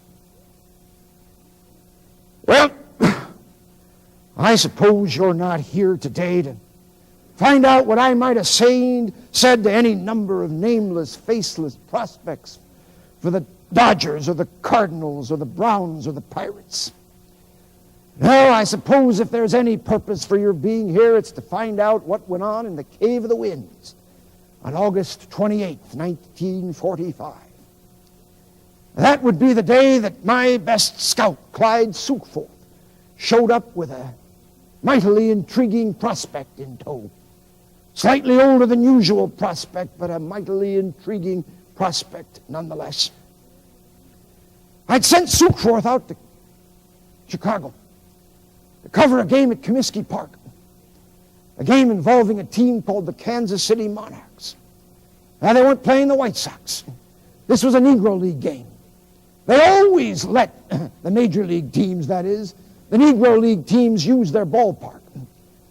Well, I suppose you're not here today to find out what I might have said to any number of nameless, faceless prospects for the Dodgers or the Cardinals or the Browns or the Pirates. No, I suppose if there's any purpose for your being here, it's to find out what went on in the Cave of the Winds on August 28th, 1945. That would be the day that my best scout, Clyde Sukeforth, showed up with a mightily intriguing prospect in tow. Slightly older than usual prospect, but a mightily intriguing prospect nonetheless. I'd sent Sukeforth out to Chicago to cover a game at Comiskey Park, a game involving a team called the Kansas City Monarchs. Now, they weren't playing the White Sox. This was a Negro League game. They always let the Major League teams, that is, the Negro League teams, use their ballpark.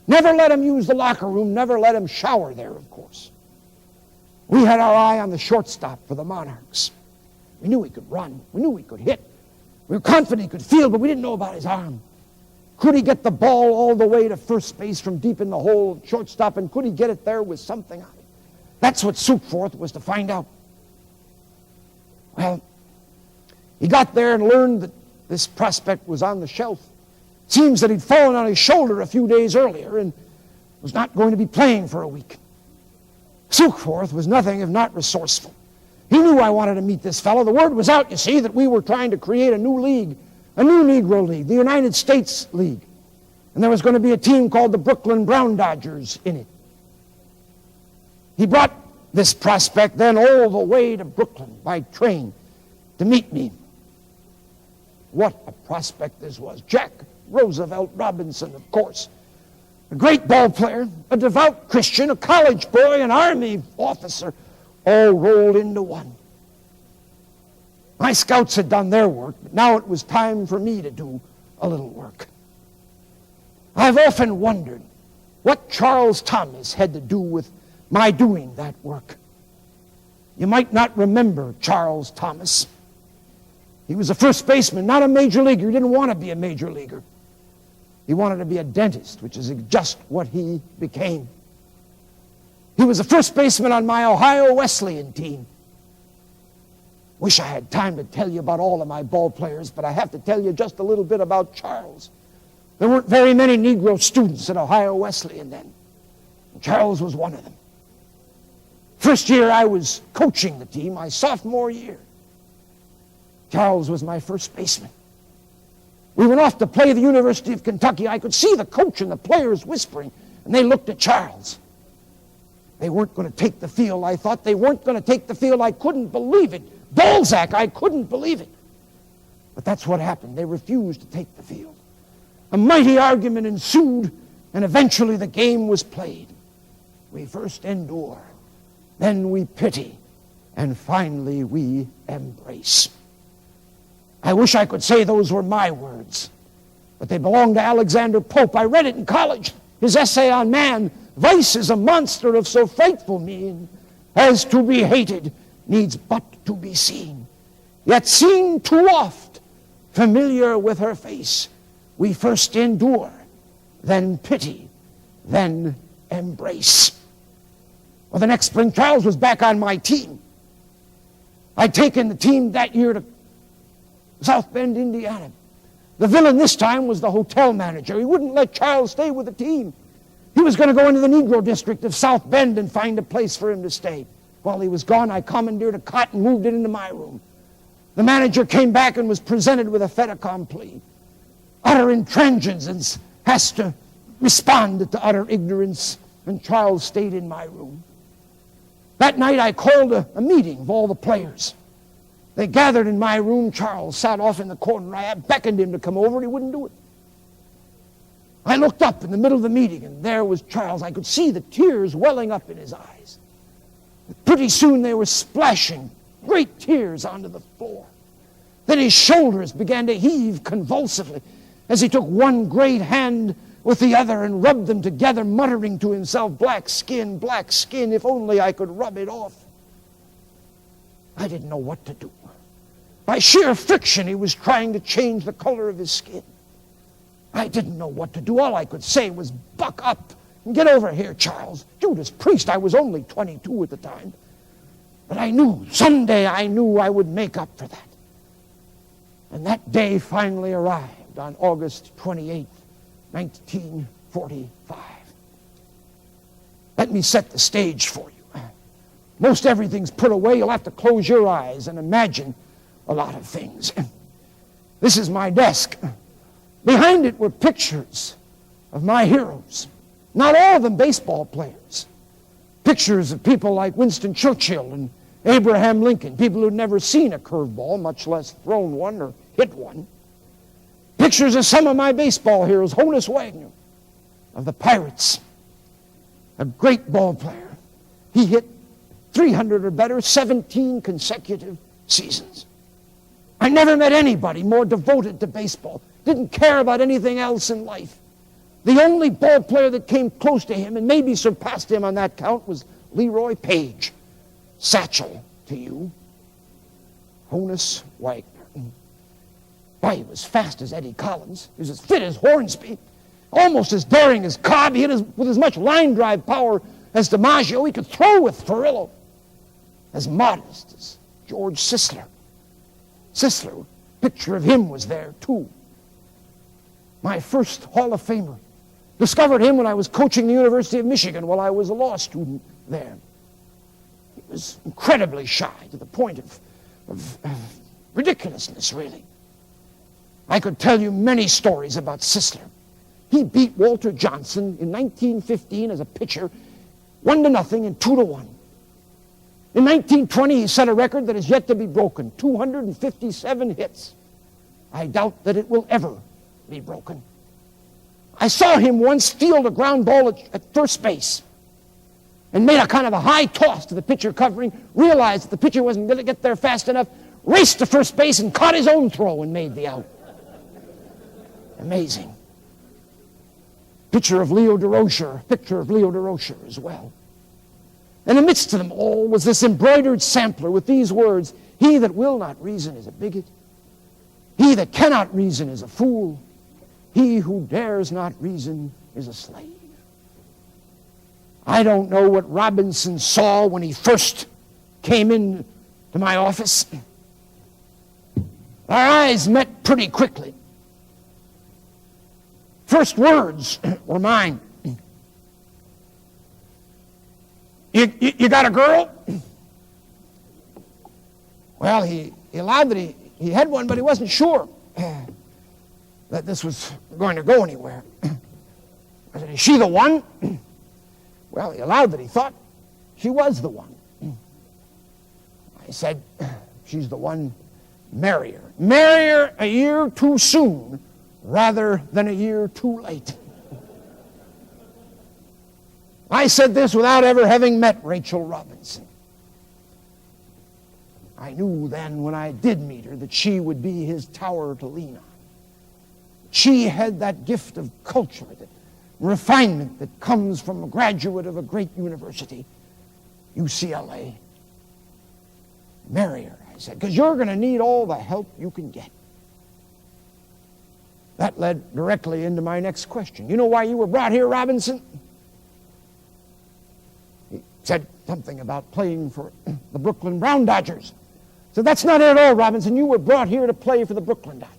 Never let them use the locker room, never let them shower there, of course. We had our eye on the shortstop for the Monarchs. We knew he could run. We knew he could hit. We were confident he could field, but we didn't know about his arm. Could he get the ball all the way to first base from deep in the hole, shortstop, and could he get it there with something on it? That's what Sukeforth was to find out. Well, he got there and learned that this prospect was on the shelf. Seems that he'd fallen on his shoulder a few days earlier and was not going to be playing for a week. Sukeforth was nothing if not resourceful. He knew I wanted to meet this fellow. The word was out, you see, that we were trying to create a new league, a new Negro League, the United States League. And there was going to be a team called the Brooklyn Brown Dodgers in it. He brought this prospect then all the way to Brooklyn by train to meet me. What a prospect this was. Jack Roosevelt Robinson, of course. A great ball player, a devout Christian, a college boy, an Army officer, all rolled into one. My scouts had done their work, but now it was time for me to do a little work. I've often wondered what Charles Thomas had to do with my doing that work. You might not remember Charles Thomas. He was a first baseman, not a major leaguer. He didn't want to be a major leaguer. He wanted to be a dentist, which is just what he became. He was a first baseman on my Ohio Wesleyan team. Wish I had time to tell you about all of my ball players, but I have to tell you just a little bit about Charles. There weren't very many Negro students at Ohio Wesleyan then. Charles was one of them. First year I was coaching the team, my sophomore year. Charles was my first baseman. We went off to play the University of Kentucky. I could see the coach and the players whispering, and they looked at Charles. They weren't going to take the field. I thought they weren't going to take the field. I couldn't believe it. Balzac, I couldn't believe it. But that's what happened. They refused to take the field. A mighty argument ensued, and eventually the game was played. We first endure, then we pity, and finally we embrace. I wish I could say those were my words, but they belong to Alexander Pope. I read it in college, his essay on man. Vice is a monster of so frightful mien, as to be hated needs but to be seen. Yet seen too oft, familiar with her face, we first endure, then pity, then embrace. Well, the next spring, Charles was back on my team. I'd taken the team that year to South Bend, Indiana. The villain this time was the hotel manager. He wouldn't let Charles stay with the team. He was going to go into the Negro district of South Bend and find a place for him to stay. While he was gone, I commandeered a cot and moved it into my room. The manager came back and was presented with a fait accompli. Utter intransigence has to respond to utter ignorance, and Charles stayed in my room. That night I called a meeting of all the players. They gathered in my room. Charles sat off in the corner. I beckoned him to come over, and he wouldn't do it. I looked up in the middle of the meeting, and there was Charles. I could see the tears welling up in his eyes. Pretty soon they were splashing great tears onto the floor. Then his shoulders began to heave convulsively as he took one great hand with the other and rubbed them together, muttering to himself, black skin, if only I could rub it off. I didn't know what to do. By sheer friction, he was trying to change the color of his skin. I didn't know what to do. All I could say was, buck up and get over here, Charles. Judas Priest, I was only 22 at the time. But I knew, someday I knew I would make up for that. And that day finally arrived on August 28th, 1945. Let me set the stage for you. Most everything's put away. You'll have to close your eyes and imagine a lot of things. This is my desk. Behind it were pictures of my heroes. Not all of them baseball players. Pictures of people like Winston Churchill and Abraham Lincoln, people who'd never seen a curveball, much less thrown one or hit one. Pictures of some of my baseball heroes, Honus Wagner of the Pirates, a great ball player. He hit 300 or better 17 consecutive seasons. I never met anybody more devoted to baseball, didn't care about anything else in life. The only ball player that came close to him and maybe surpassed him on that count was Leroy Page. Satchel to you. Honus Wagner. Why, he was fast as Eddie Collins. He was as fit as Hornsby. Almost as daring as Cobb. He hit with as much line drive power as DiMaggio. He could throw with Ferrillo. As modest as George Sisler. Sisler, a picture of him was there too. My first Hall of Famer. Discovered him when I was coaching the University of Michigan while I was a law student there. He was incredibly shy to the point of ridiculousness, really. I could tell you many stories about Sisler. He beat Walter Johnson in 1915 as a pitcher, 1-0 and 2-1. In 1920, he set a record that is yet to be broken, 257 hits. I doubt that it will ever be broken. I saw him once field a ground ball at first base and made a kind of a high toss to the pitcher covering, realized that the pitcher wasn't going to get there fast enough, raced to first base and caught his own throw and made the out. Amazing. Picture of Leo DeRocher as well. And amidst them all was this embroidered sampler with these words, "He that will not reason is a bigot. He that cannot reason is a fool. He who dares not reason is a slave." I don't know what Robinson saw when he first came in to my office. Our eyes met pretty quickly. First words were mine. You got a girl? Well, he allowed that he had one, but he wasn't sure that this was going to go anywhere. I said, "Is she the one?" Well, he allowed that he thought she was the one. I said, "She's the one, marry her. Marry her a year too soon rather than a year too late." I said this without ever having met Rachel Robinson. I knew then when I did meet her that she would be his tower to lean on. She had that gift of culture, that refinement that comes from a graduate of a great university, UCLA. Marry her, I said, because you're going to need all the help you can get. That led directly into my next question. You know why you were brought here, Robinson? He said something about playing for the Brooklyn Brown Dodgers. So that's not it at all, Robinson. You were brought here to play for the Brooklyn Dodgers.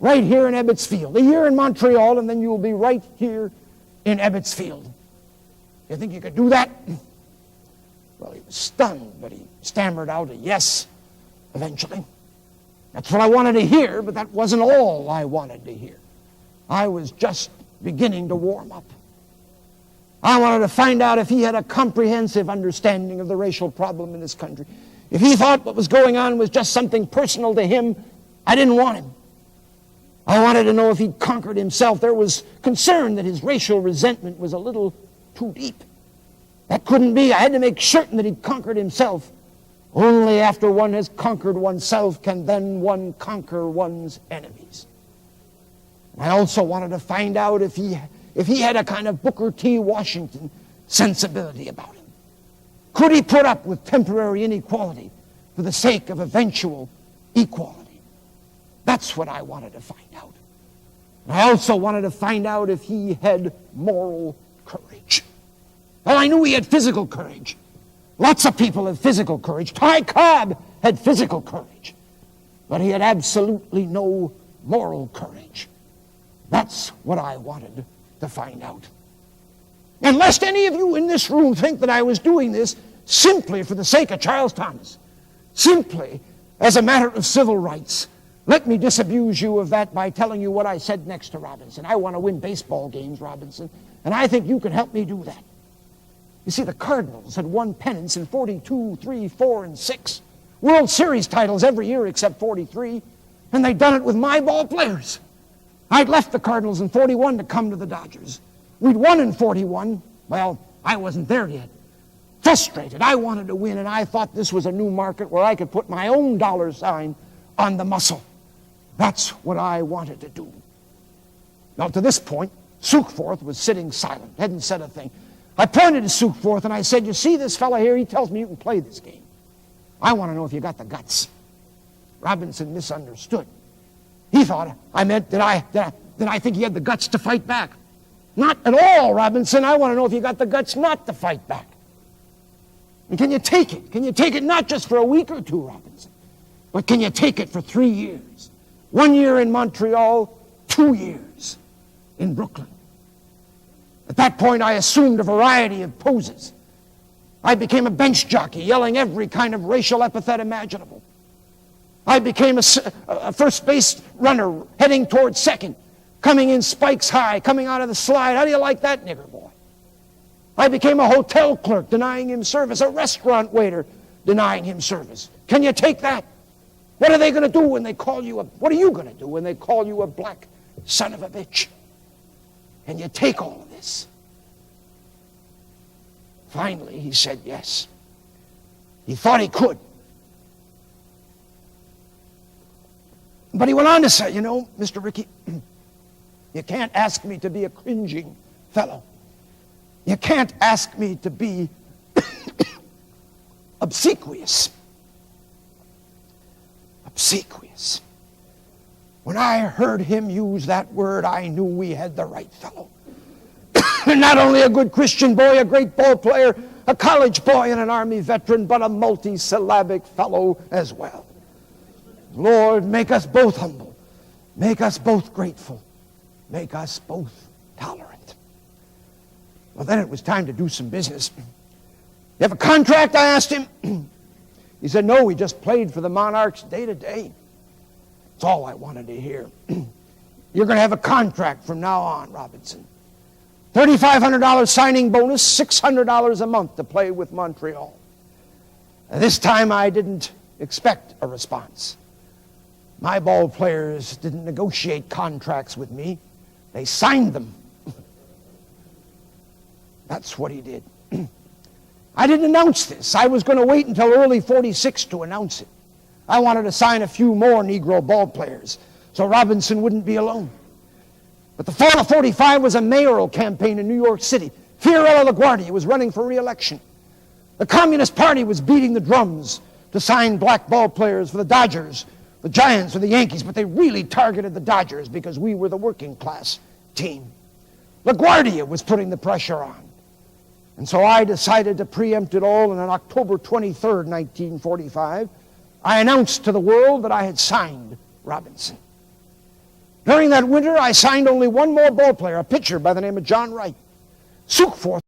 Right here in Ebbets Field. A year in Montreal, and then you will be right here in Ebbets Field. You think you could do that? Well, he was stunned, but he stammered out a yes eventually. That's what I wanted to hear, but that wasn't all I wanted to hear. I was just beginning to warm up. I wanted to find out if he had a comprehensive understanding of the racial problem in this country. If he thought what was going on was just something personal to him, I didn't want him. I wanted to know if he'd conquered himself. There was concern that his racial resentment was a little too deep. That couldn't be. I had to make certain that he'd conquered himself. Only after one has conquered oneself can then one conquer one's enemies. I also wanted to find out if he had a kind of Booker T. Washington sensibility about him. Could he put up with temporary inequality for the sake of eventual equality? That's what I wanted to find out. And I also wanted to find out if he had moral courage. Well, I knew he had physical courage. Lots of people have physical courage. Ty Cobb had physical courage. But he had absolutely no moral courage. That's what I wanted to find out. And lest any of you in this room think that I was doing this simply for the sake of Charles Thomas, simply As a matter of civil rights, let me disabuse you of that by telling you what I said next to Robinson. I want to win baseball games, Robinson, and I think you can help me do that. You see, the Cardinals had won pennants in 42, 3, 4, and 6. World Series titles every year except 43, and they'd done it with my ball players. I'd left the Cardinals in 41 to come to the Dodgers. We'd won in 41. Well, I wasn't there yet. Frustrated, I wanted to win, and I thought this was a new market where I could put my own dollar sign on the muscle. That's what I wanted to do. Now, to this point, Sukeforth was sitting silent, hadn't said a thing. I pointed to Sukeforth and I said, you see this fella here? He tells me you can play this game. I want to know if you got the guts. Robinson misunderstood. He thought I meant that I think he had the guts to fight back. Not at all, Robinson. I want to know if you got the guts not to fight back. And can you take it? Can you take it not just for a week or two, Robinson, but can you take it for 3 years? 1 year in Montreal, 2 years in Brooklyn. At that point, I assumed a variety of poses. I became a bench jockey, yelling every kind of racial epithet imaginable. I became a first base runner, heading towards second, coming in spikes high, coming out of the slide. How do you like that, nigger boy? I became a hotel clerk, denying him service, a restaurant waiter, denying him service. Can you take that? What are they going to do when they call you what are you going to do when they call you a black son of a bitch? Can you take all of this? Finally, he said yes. He thought he could. But he went on to say, you know, Mr. Rickey, you can't ask me to be a cringing fellow. You can't ask me to be obsequious. Obsequious. When I heard him use that word, I knew we had the right fellow. Not only a good Christian boy, a great ball player, a college boy and an Army veteran, but a multisyllabic fellow as well. Lord, make us both humble. Make us both grateful. Make us both tolerant. Well, then it was time to do some business. You have a contract, I asked him. He said, no, we just played for the Monarchs day to day. That's all I wanted to hear. You're going to have a contract from now on, Robinson. $3,500 signing bonus, $600 a month to play with Montreal. And this time I didn't expect a response. My ball players didn't negotiate contracts with me. They signed them. That's what he did. I didn't announce this. I was going to wait until early 46 to announce it. I wanted to sign a few more Negro ball players so Robinson wouldn't be alone. But the fall of 45 was a mayoral campaign in New York City. Fiorello LaGuardia was running for re-election. The Communist Party was beating the drums to sign black ball players for the Dodgers, the Giants, or the Yankees, but they really targeted the Dodgers because we were the working class team. LaGuardia was putting the pressure on. And so I decided to preempt it all, and on October 23rd, 1945, I announced to the world that I had signed Robinson. During that winter, I signed only one more ball player, a pitcher by the name of John Wright. Sukeforth